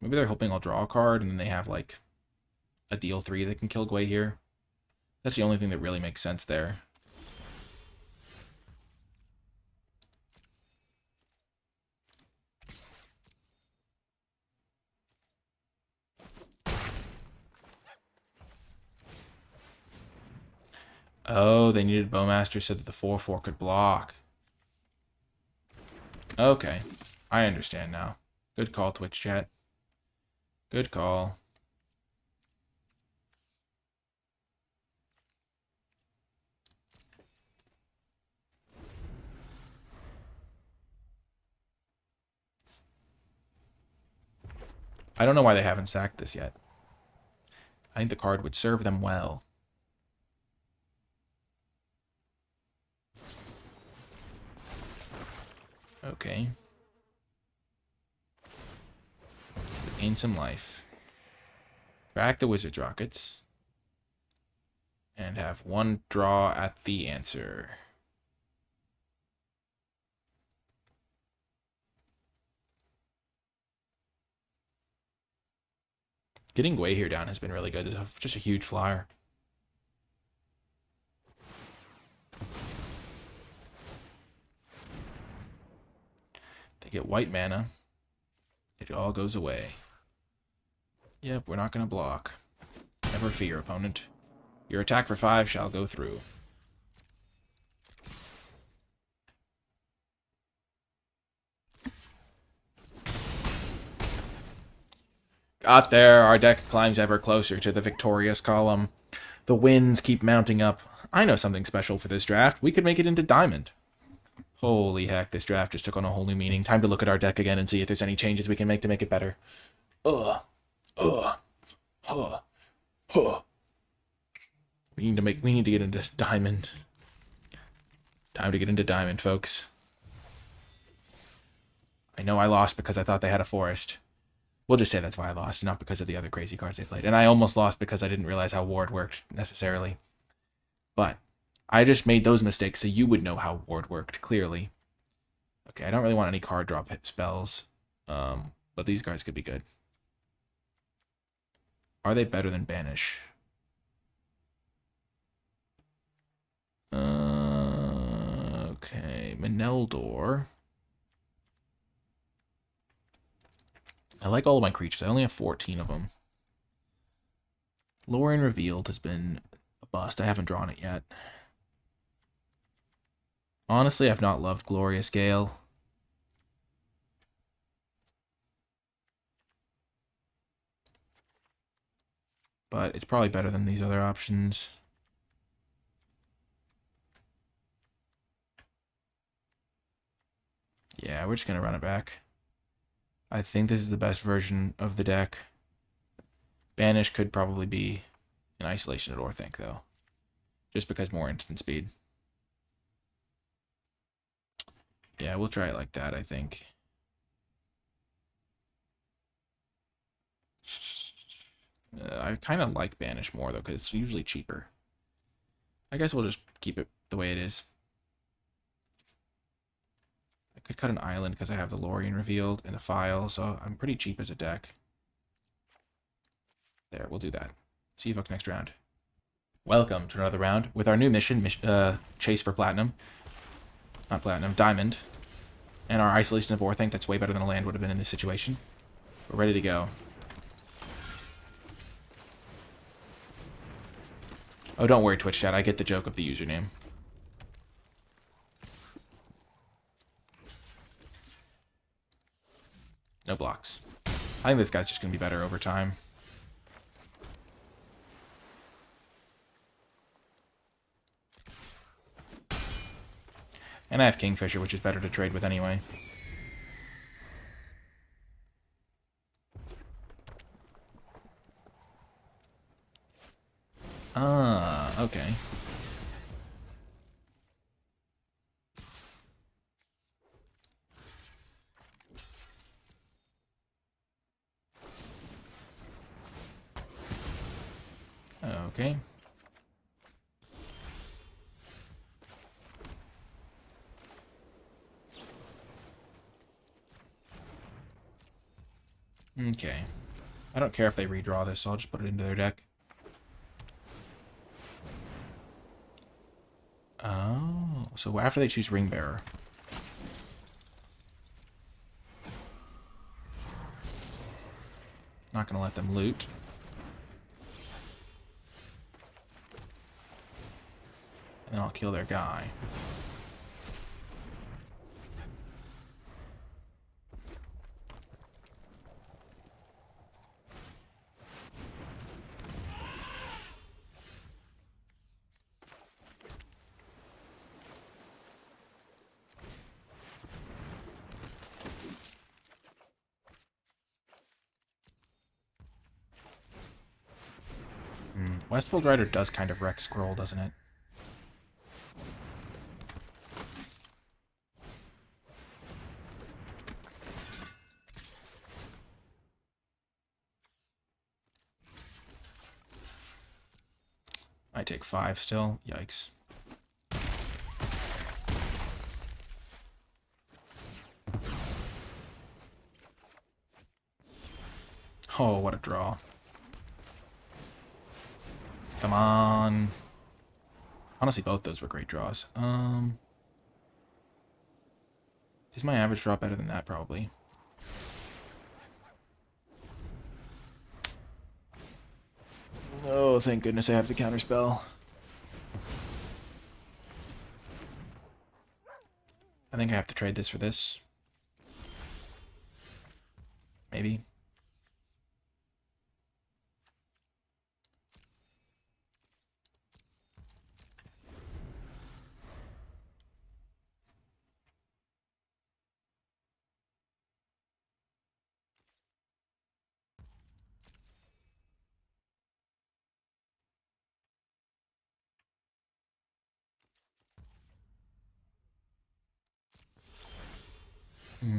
Maybe they're hoping I'll draw a card, and then they have, like, a deal 3 that can kill Gwei here. That's the only thing that really makes sense there. Oh, they needed Bowmaster so that the 4/4 could block. Okay, I understand now. Good call, Twitch chat. Good call. I don't know why they haven't sacked this yet. I think the card would serve them well. Okay. Gain some life. Crack the Wizard's Rockets. And have 1 draw at the answer. Getting Gwei here down has been really good. It's just a huge flyer. They get white mana. It all goes away. Yep, we're not going to block. Never fear, opponent. Your attack for 5 shall go through. Got there. Our deck climbs ever closer to the victorious column. The wins keep mounting up. I know something special for this draft. We could make it into Diamond. Holy heck, this draft just took on a whole new meaning. Time to look at our deck again and see if there's any changes we can make to make it better. We need to get into Diamond. Time to get into Diamond, folks. I know I lost because I thought they had a forest. We'll just say that's why I lost, not because of the other crazy cards they played. And I almost lost because I didn't realize how Ward worked necessarily. But I just made those mistakes so you would know how Ward worked, clearly. Okay, I don't really want any card drop spells. But these cards could be good. Are they better than Banish? Okay, Meneldor. I like all of my creatures. I only have 14 of them. Lorien Revealed has been a bust. I haven't drawn it yet. Honestly, I've not loved Glorious Gale. But it's probably better than these other options. Yeah, we're just going to run it back. I think this is the best version of the deck. Banish could probably be an Isolation at Orthanc, though. Just because more instant speed. Yeah, we'll try it like that, I think. I kind of like Banish more, though, because it's usually cheaper. I guess we'll just keep it the way it is. I could cut an island because I have the Lorien Revealed and a file, so I'm pretty cheap as a deck. There, we'll do that. See you folks next round. Welcome to another round with our new mission, Chase for Platinum. Not Platinum, Diamond. And our Isolation of Orthanc, that's way better than a land would have been in this situation. We're ready to go. Oh, don't worry, Twitch chat. I get the joke of the username. No blocks. I think this guy's just going to be better over time. And I have Kingfisher, which is better to trade with anyway. Ah, okay. Okay. Okay. I don't care if they redraw this, so I'll just put it into their deck. Oh, so after they choose Ringbearer. Not going to let them loot. And then I'll kill their guy. Westfold Rider does kind of wreck Scroll, doesn't it? I take 5 still. Yikes. Oh, what a draw. Come on. Honestly, both those were great draws. Is my average draw better than that? Probably. Oh, thank goodness I have the counterspell. I think I have to trade this for this. Maybe.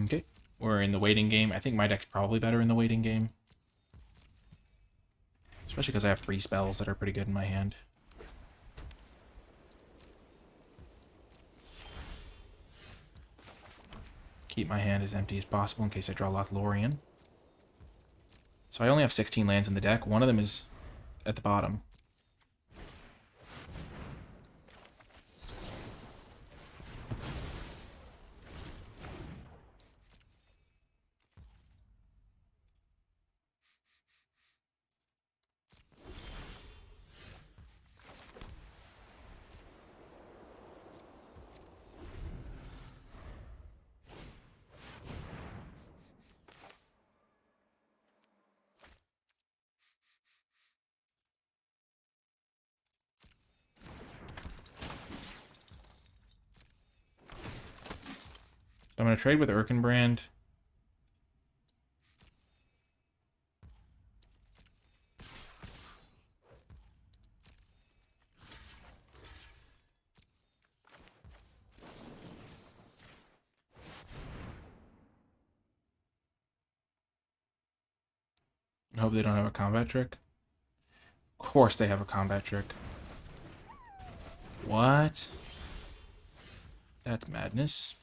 Okay. or in the waiting game. I think my deck's probably better in the waiting game. Especially because I have 3 spells that are pretty good in my hand. Keep my hand as empty as possible in case I draw Lothlorien. So I only have 16 lands in the deck. One of them is at the bottom. So I'm going to trade with Erkenbrand. I hope they don't have a combat trick. Of course they have a combat trick. What? That's madness.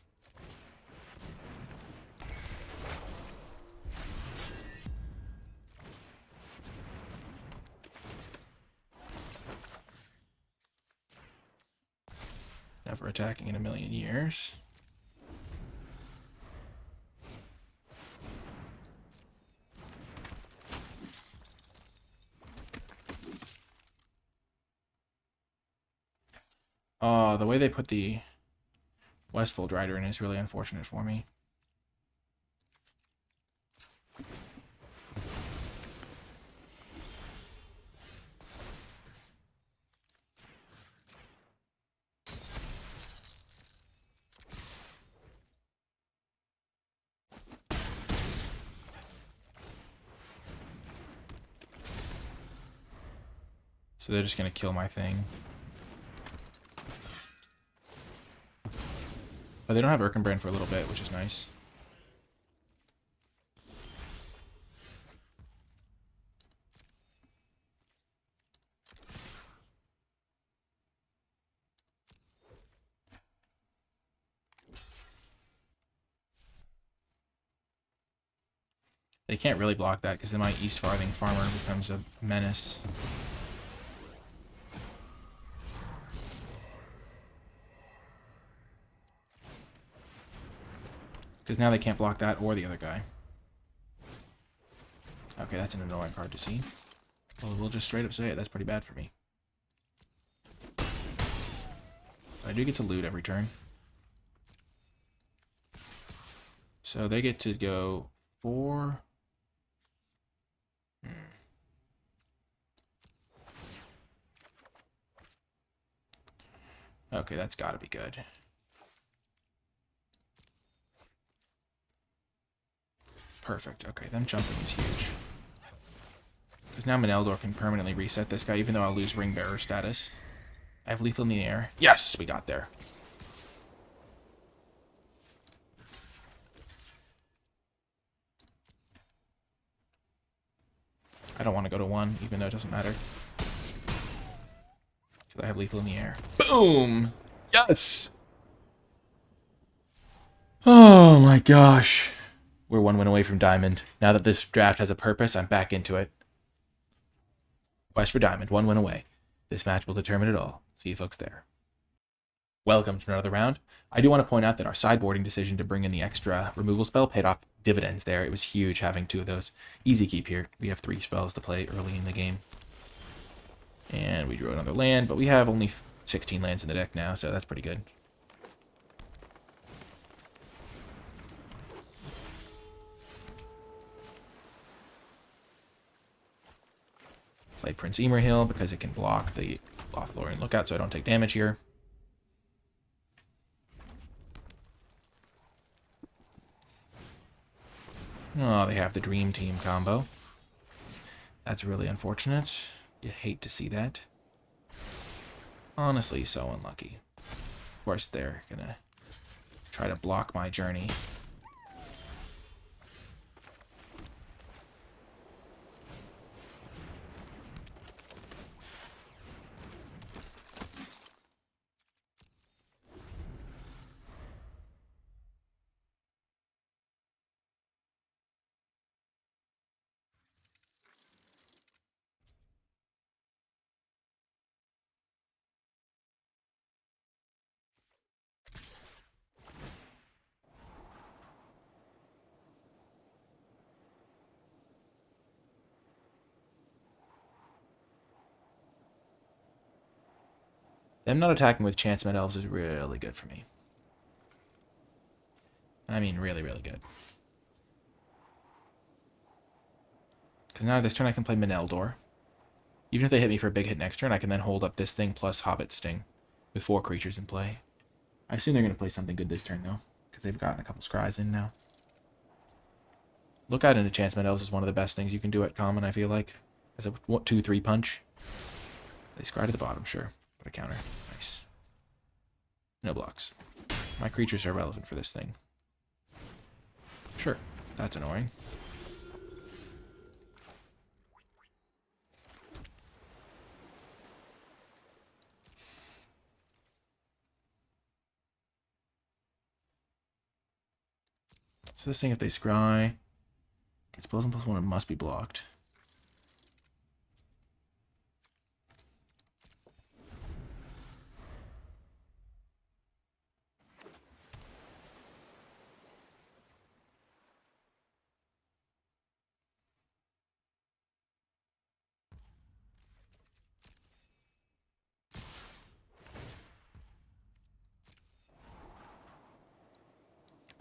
Never attacking in a million years. Oh, the way they put the Westfold Rider in is really unfortunate for me. So they're just going to kill my thing. But they don't have Erkenbrand for a little bit, which is nice. They can't really block that because then my East Farthing Farmer becomes a menace. Because now they can't block that or the other guy. Okay, that's an annoying card to see. Well, we'll just straight up say it. That's pretty bad for me. I do get to loot every turn. So they get to go 4. Okay, that's got to be good. Perfect. Okay, them jumping is huge. Because now Meneldor can permanently reset this guy, even though I'll lose Ring Bearer status. I have lethal in the air. Yes, we got there. I don't want to go to 1, even though it doesn't matter. Because I have lethal in the air. Boom! Yes! Oh my gosh. We're 1 win away from Diamond. Now that this draft has a purpose, I'm back into it. Quest for Diamond, 1 win away. This match will determine it all. See you folks there. Welcome to another round. I do want to point out that our sideboarding decision to bring in the extra removal spell paid off dividends there. It was huge having 2 of those. Easy keep here. We have 3 spells to play early in the game. And we drew another land, but we have only 16 lands in the deck now, so that's pretty good. Play Prince Emerhill because it can block the Lothlorien Lookout so I don't take damage here. Oh, they have the Dream Team combo. That's really unfortunate. You hate to see that. Honestly, so unlucky. Of course, they're gonna try to block my journey. Them not attacking with Chance-Met Elves is really good for me. I mean, really, really good. Because now this turn I can play Meneldor. Even if they hit me for a big hit next turn, I can then hold up this thing plus Hobbit Sting with 4 creatures in play. I assume they're going to play something good this turn, though, because they've gotten a couple scries in now. Lookout into Chance-Met Elves is one of the best things you can do at common, I feel like. As a 2/3 punch. They scry to the bottom, sure. But a counter. Nice. No blocks. My creatures are relevant for this thing. Sure. That's annoying. So this thing, if they scry, gets +1/+1, it must be blocked.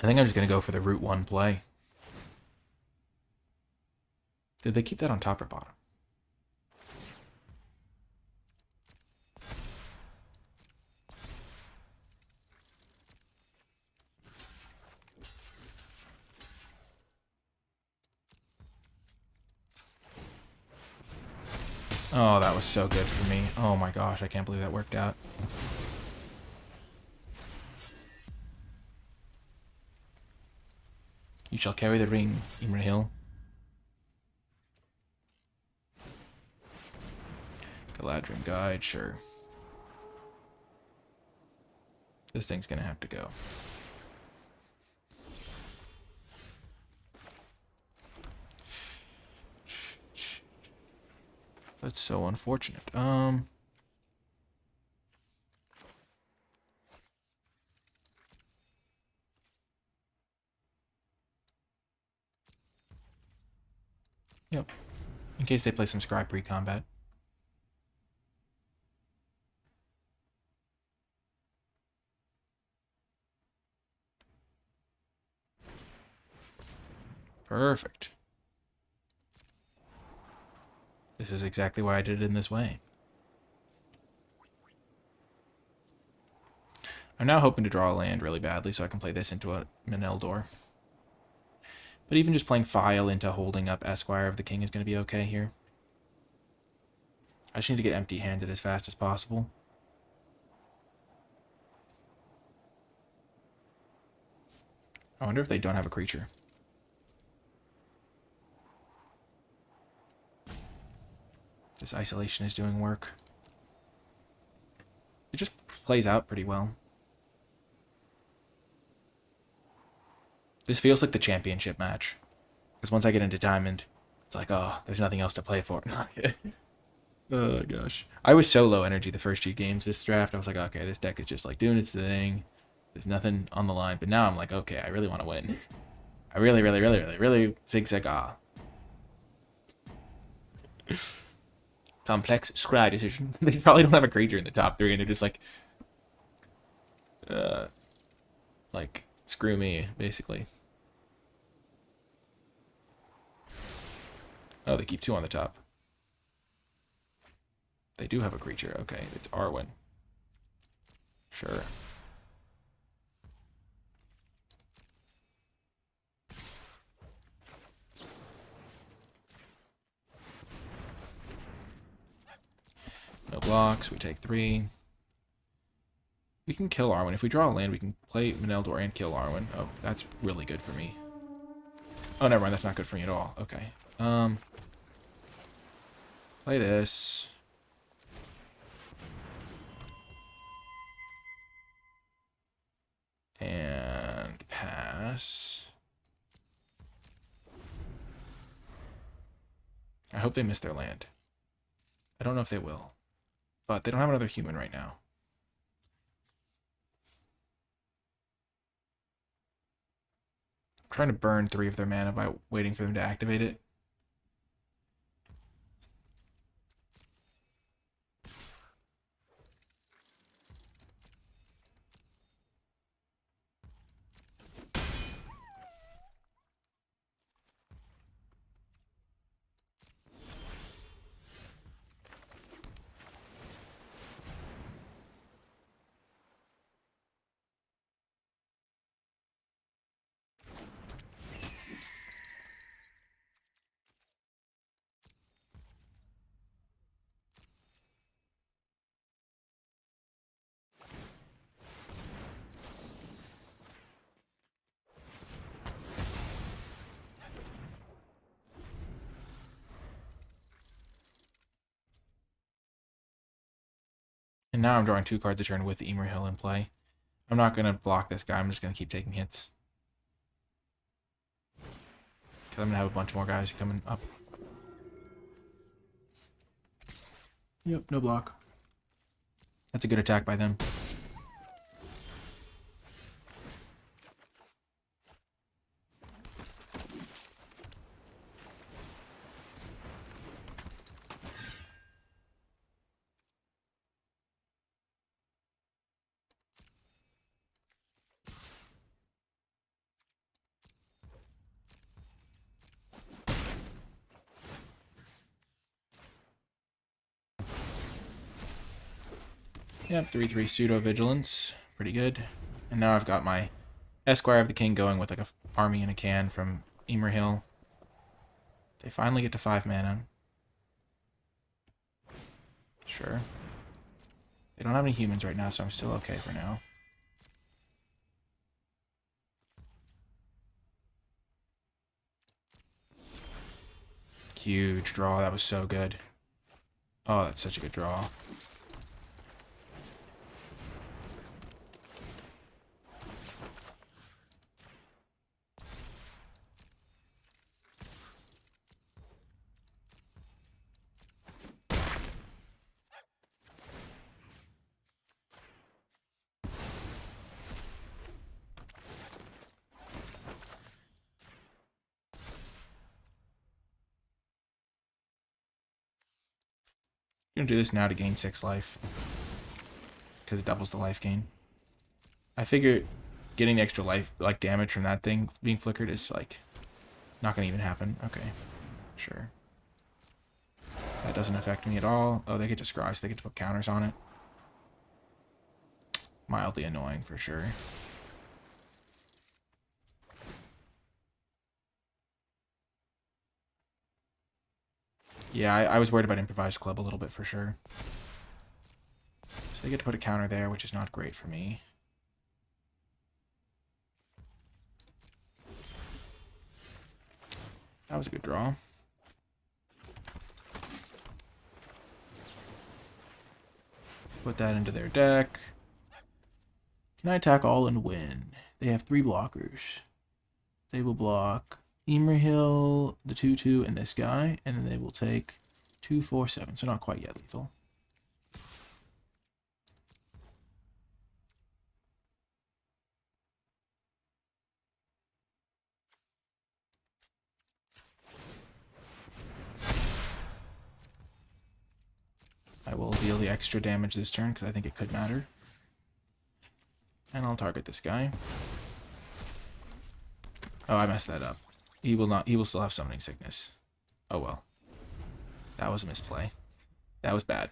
I think I'm just going to go for the Route 1 play. Did they keep that on top or bottom? Oh, that was so good for me. Oh my gosh, I can't believe that worked out. You shall carry the ring, Imrahil. Galadrin Guide, sure. This thing's gonna have to go. That's so unfortunate. Yep. In case they play some scry pre-combat. Perfect. This is exactly why I did it in this way. I'm now hoping to draw a land really badly so I can play this into a Meneldor. But even just playing File into holding up Esquire of the King is going to be okay here. I just need to get empty-handed as fast as possible. I wonder if they don't have a creature. This isolation is doing work. It just plays out pretty well. This feels like the championship match. Because once I get into Diamond, it's like, oh, there's nothing else to play for. Oh, gosh. I was so low energy the first 2 games this draft. I was like, okay, this deck is just like doing its thing. There's nothing on the line. But now I'm like, okay, I really want to win. I really zigzag ah. Complex scry decision. They probably don't have a creature in the top 3, and they're just like, screw me, basically. Oh, they keep 2 on the top. They do have a creature. Okay, it's Arwen. Sure. No blocks. We take 3. We can kill Arwen. If we draw a land, we can play Meneldor and kill Arwen. Oh, that's really good for me. Oh, never mind. That's not good for me at all. Okay. Play this. And pass. I hope they miss their land. I don't know if they will. But they don't have another human right now. I'm trying to burn 3 of their mana by waiting for them to activate it. And now I'm drawing 2 cards a turn with Emer Hill in play. I'm not going to block this guy. I'm just going to keep taking hits. Because I'm going to have a bunch more guys coming up. Yep, no block. That's a good attack by them. Yep, 3/3 pseudo vigilance. Pretty good. And now I've got my Esquire of the King going with like a army in a can from Emer Hill. They finally get to 5 mana. Sure. They don't have any humans right now, so I'm still okay for now. Huge draw. That was so good. Oh, that's such a good draw. I'm going to do this now to gain 6 life. Because it doubles the life gain. I figure getting the extra life, like damage from that thing being flickered is like not going to even happen. Okay, sure. That doesn't affect me at all. Oh, they get to scry, so they get to put counters on it. Mildly annoying for sure. Yeah, I was worried about Improvised Club a little bit for sure. So they get to put a counter there, which is not great for me. That was a good draw. Put that into their deck. Can I attack all and win? They have 3 blockers. They will block Emer Hill, the 2/2, and this guy, and then they will take 2, 4, 7. So not quite yet lethal. I will deal the extra damage this turn because I think it could matter. And I'll target this guy. Oh, I messed that up. He will not. He will still have summoning sickness. Oh well. That was a misplay. That was bad.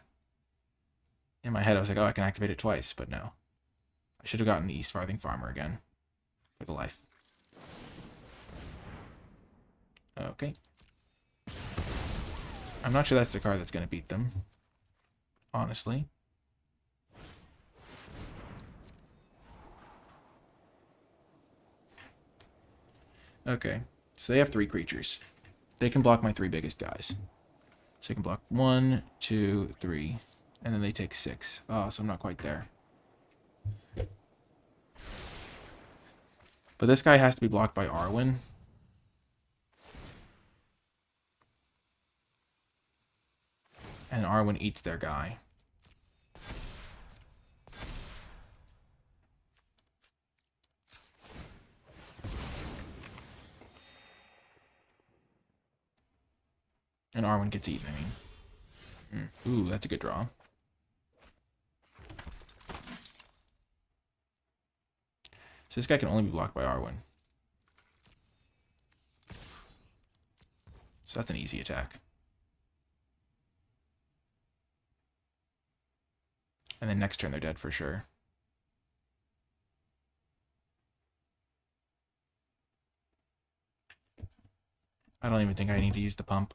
In my head, I was like, oh, I can activate it twice, but no. I should have gotten the East Farthing Farmer again. For the life. Okay. I'm not sure that's the card that's going to beat them. Honestly. Okay. So they have 3 creatures. They can block my 3 biggest guys. So they can block 1, 2, 3. And then they take 6. Oh, so I'm not quite there. But this guy has to be blocked by Arwen. And Arwen eats their guy. And Arwen gets eaten, I mean. Ooh, that's a good draw. So this guy can only be blocked by Arwen. So that's an easy attack. And then next turn they're dead for sure. I don't even think I need to use the pump.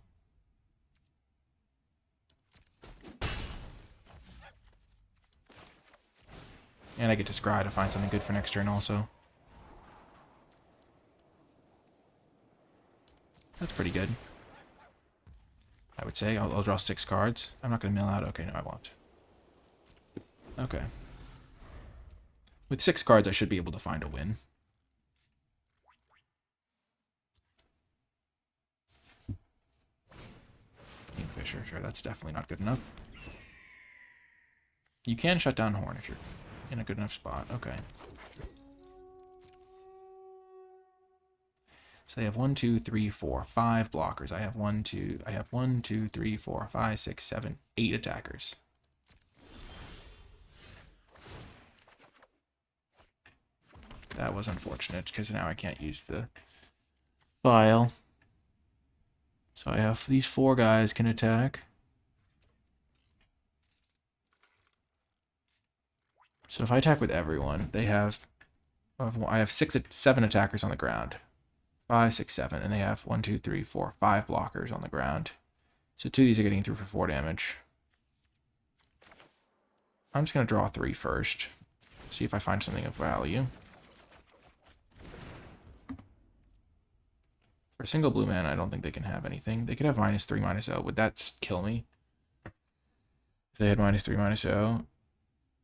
And I get to scry to find something good for next turn also. That's pretty good. I would say. I'll draw 6 cards. I'm not going to mill out. Okay, no, I won't. Okay. With 6 cards, I should be able to find a win. Kingfisher, sure, that's definitely not good enough. You can shut down Horn if you're in a good enough spot. Okay. So they have 1, 2, 3, 4, 5 blockers. I have 1, 2, 3, 4, 5, 6, 7, 8 attackers. That was unfortunate because now I can't use the file. So I have these 4 guys can attack. So if I attack with everyone, they have I have 7 attackers on the ground. 5, 6, 7, and they have 1, 2, 3, 4, 5 blockers on the ground. So 2 of these are getting through for 4 damage. I'm just going to draw 3 first. See if I find something of value. For a single blue man, I don't think they can have anything. They could have -3, -0. Would that kill me? If they had -3, -0.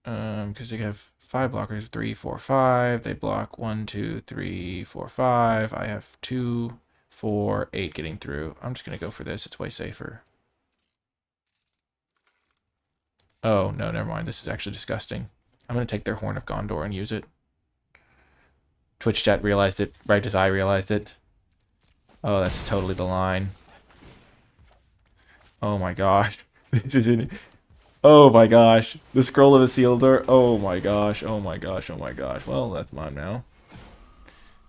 Because they have 5 blockers. 3, 4, 5. They block 1, 2, 3, 4, 5. I have 2, 4, 8 getting through. I'm just going to go for this. It's way safer. Oh, no, never mind. This is actually disgusting. I'm going to take their Horn of Gondor and use it. Twitch chat realized it right as I realized it. Oh, that's totally the line. Oh my gosh. This is in. Oh my gosh. The Scroll of Isildur. Oh my gosh. Oh my gosh. Oh my gosh. Well, that's mine now.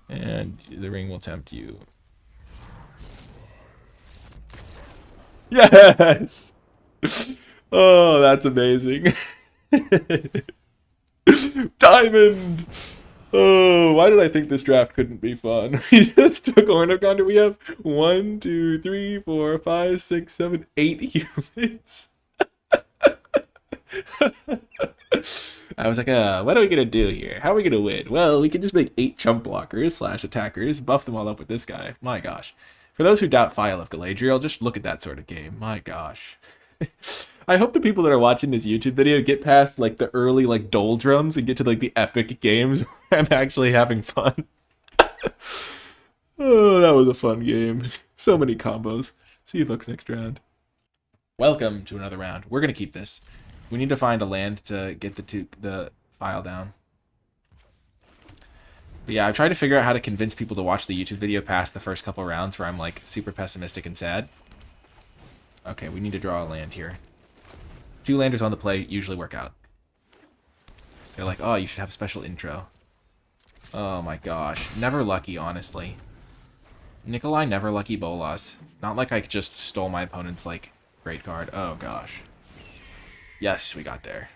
And the ring will tempt you. Yes! Oh, that's amazing. Diamond! Oh, why did I think this draft couldn't be fun? We just took Horn of Gondor. We have 1, 2, 3, 4, 5, 6, 7, 8 humans. I was like, what are we going to do here? How are we going to win? Well, we can just make 8 chump blockers / attackers, buff them all up with this guy. My gosh. For those who doubt Phial of Galadriel, just look at that sort of game. My gosh. I hope the people that are watching this YouTube video get past like the early like doldrums and get to like the epic games where I'm actually having fun. Oh, that was a fun game. So many combos. See you folks next round. Welcome to another round. We're going to keep this. We need to find a land to get the file down. But yeah, I've tried to figure out how to convince people to watch the YouTube video past the first couple rounds where I'm like super pessimistic and sad. Okay, we need to draw a land here. 2 landers on the play usually work out. They're like, oh, you should have a special intro. Oh my gosh. Never lucky, honestly. Nikolai never lucky Bolas. Not like I just stole my opponent's, like, great card. Oh gosh. Yes, we got there.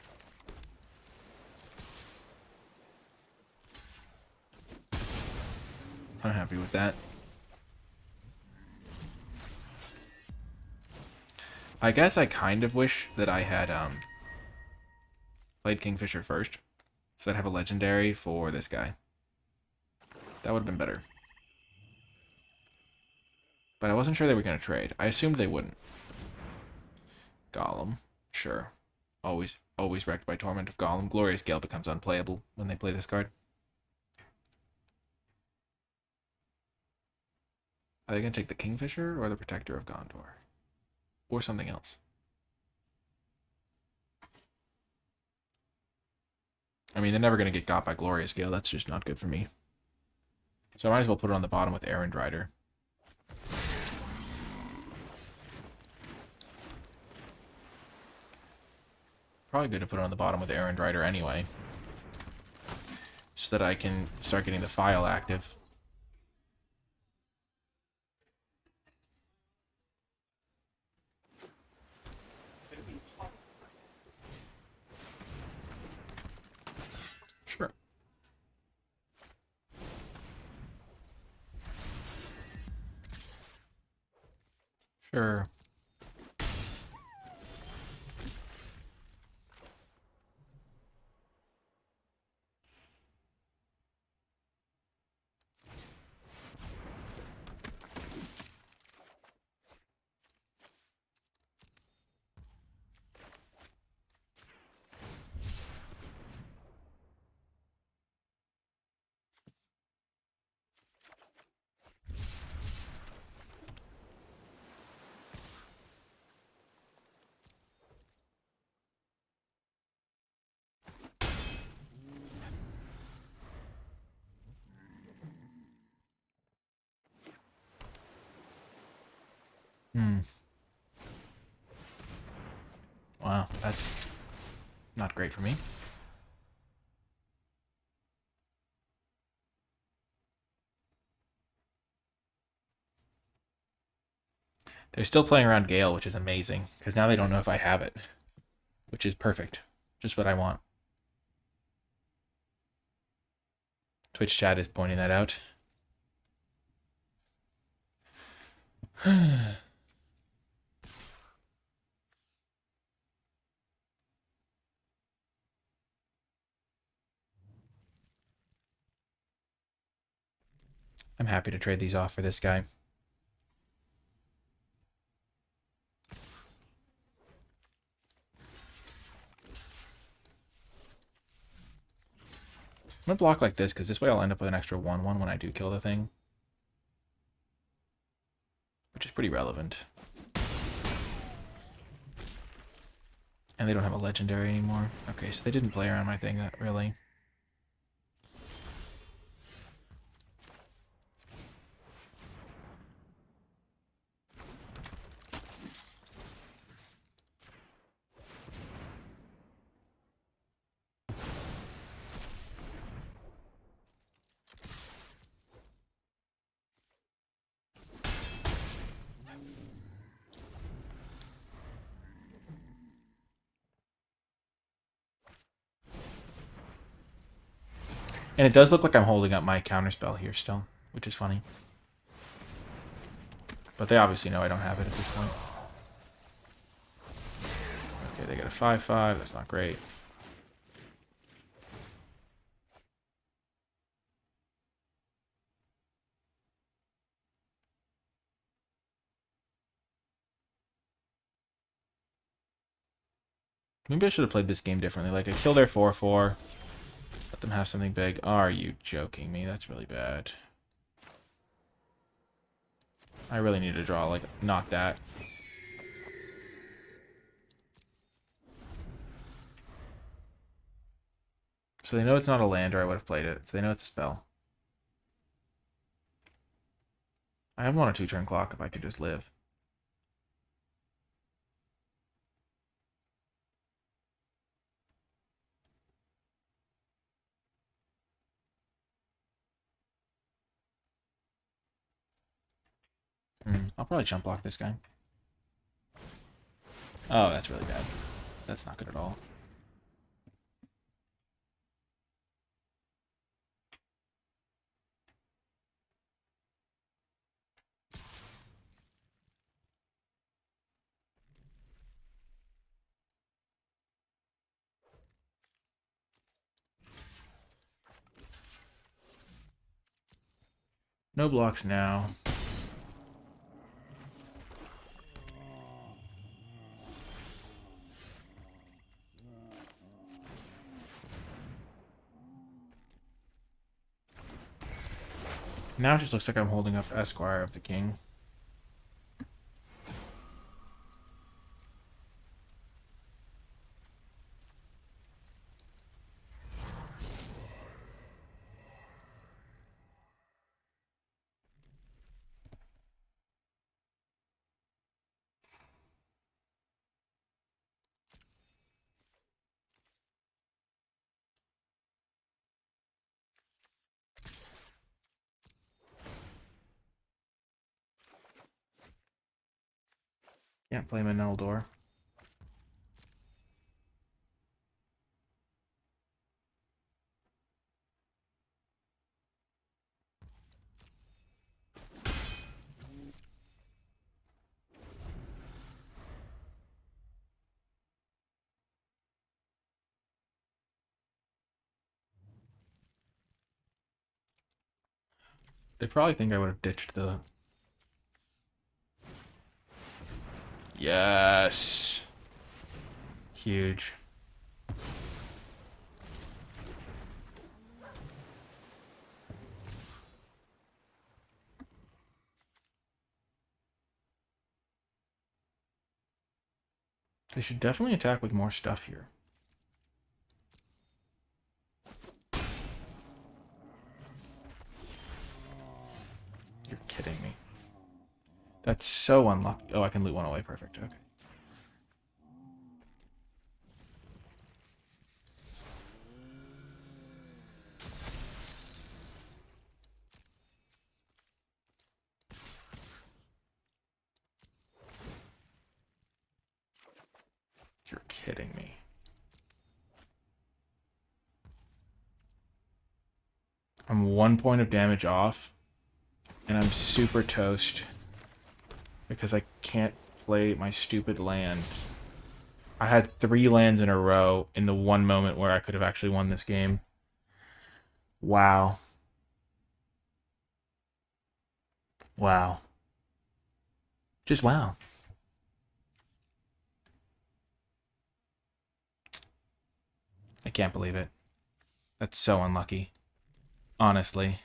I'm happy with that. I guess I kind of wish that I had played Kingfisher first, so I'd have a legendary for this guy. That would have been better. But I wasn't sure they were going to trade. I assumed they wouldn't. Golem. Sure. Always wrecked by Torment of Golem. Glorious Gale becomes unplayable when they play this card. Are they going to take the Kingfisher or the Protector of Gondor? Or something else? I mean, they're never going to get got by Glorious Gale. That's just not good for me. So I might as well put it on the bottom with Errand Rider. Probably good to put it on the bottom with Errand Rider anyway. So that I can start getting the file active. Sure. Sure. Hmm. Wow, that's not great for me. They're still playing around Gale, which is amazing, because now they don't know if I have it, which is perfect. Just what I want. Twitch chat is pointing that out. I'm happy to trade these off for this guy. I'm going to block like this, because this way I'll end up with an extra 1/1 when I do kill the thing. Which is pretty relevant. And they don't have a legendary anymore. Okay, so they didn't play around my thing that really. And it does look like I'm holding up my counterspell here still, which is funny. But they obviously know I don't have it at this point. Okay, they get a 5/5. That's not great. Maybe I should have played this game differently. Like, I kill their 4/4. Let them have something big. Are you joking me? That's really bad. I really need to draw, like, not that. So they know it's not a land or I would have played it. So they know it's a spell. I have 1 or 2 turn clock if I could just live. I'll probably jump block this guy. Oh, that's really bad. That's not good at all. No blocks now. Now it just looks like I'm holding up Esquire of the King. Can't play Meneldor. They probably think I would have ditched the... Yes! Huge. They should definitely attack with more stuff here. You're kidding me. That's so unlucky. Oh, I can loot one away. Perfect. Okay. You're kidding me. I'm 1 point of damage off, and I'm super toast because I can't play my stupid land. I had 3 lands in a row in the one moment where I could have actually won this game. Wow. Wow. Just wow. I can't believe it. That's so unlucky. Honestly.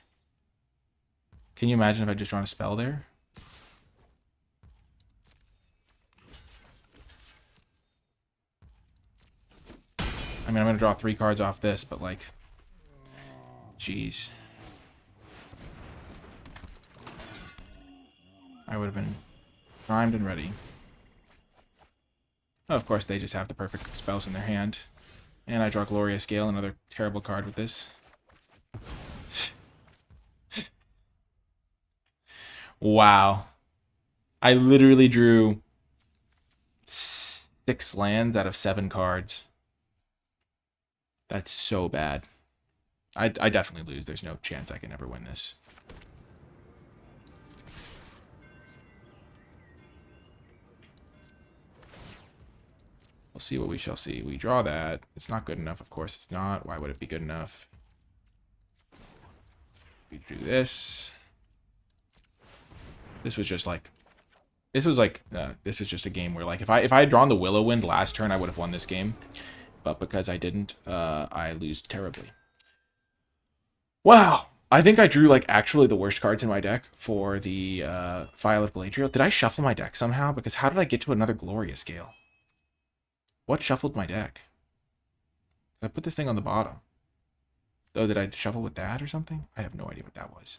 Can you imagine if I just drawn a spell there? I mean, I'm going to draw 3 cards off this, but like... Jeez. I would have been primed and ready. Oh, of course, they just have the perfect spells in their hand. And I draw Glorious Gale, another terrible card with this. Wow. I literally drew 6 lands out of 7 cards. That's so bad. I definitely lose. There's no chance I can ever win this. We'll see what we shall see. We draw that. It's not good enough. Of course it's not. Why would it be good enough? We do this. This was just like... This was just a game where, like, if I had drawn the Willow Wind last turn, I would have won this game. But because I didn't, I lose terribly. Wow. I think I drew, like, actually the worst cards in my deck for the Phial of Galadriel. Did I shuffle my deck somehow? Because how did I get to another Glorious Gale? What shuffled my deck? Did I put this thing on the bottom? Oh, did I shuffle with that or something? I have no idea what that was.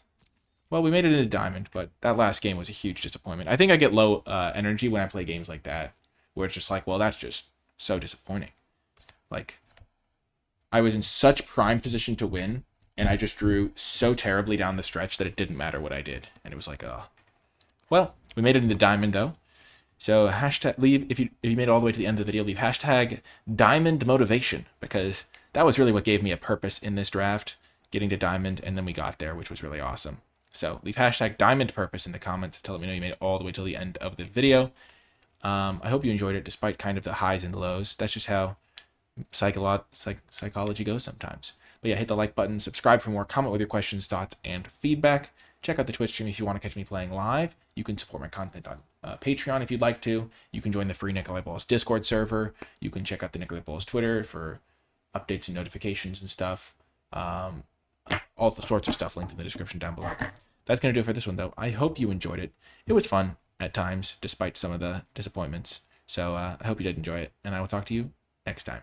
Well, we made it into Diamond, but that last game was a huge disappointment. I think I get low energy when I play games like that, where it's just like, well, that's just so disappointing. Like, I was in such prime position to win, and I just drew so terribly down the stretch that it didn't matter what I did. And it was like, oh. Well, we made it into Diamond, though. So hashtag leave, if you made it all the way to the end of the video, leave hashtag Diamond Motivation, because that was really what gave me a purpose in this draft, getting to Diamond, and then we got there, which was really awesome. So leave hashtag Diamond Purpose in the comments to let me know you made it all the way till the end of the video. I hope you enjoyed it, despite kind of the highs and lows. That's just how psychology goes sometimes. But yeah, hit the like button, subscribe for more, comment with your questions, thoughts, and feedback. Check out the Twitch stream if you want to catch me playing live. You can support my content on Patreon if you'd like to. You can join the free NicolaiBolas Discord server. You can check out the NicolaiBolas Twitter for updates and notifications and stuff. All the sorts of stuff linked in the description down below. That's going to do it for this one, though. I hope you enjoyed it. It was fun at times, despite some of the disappointments. So I hope you did enjoy it, and I will talk to you next time.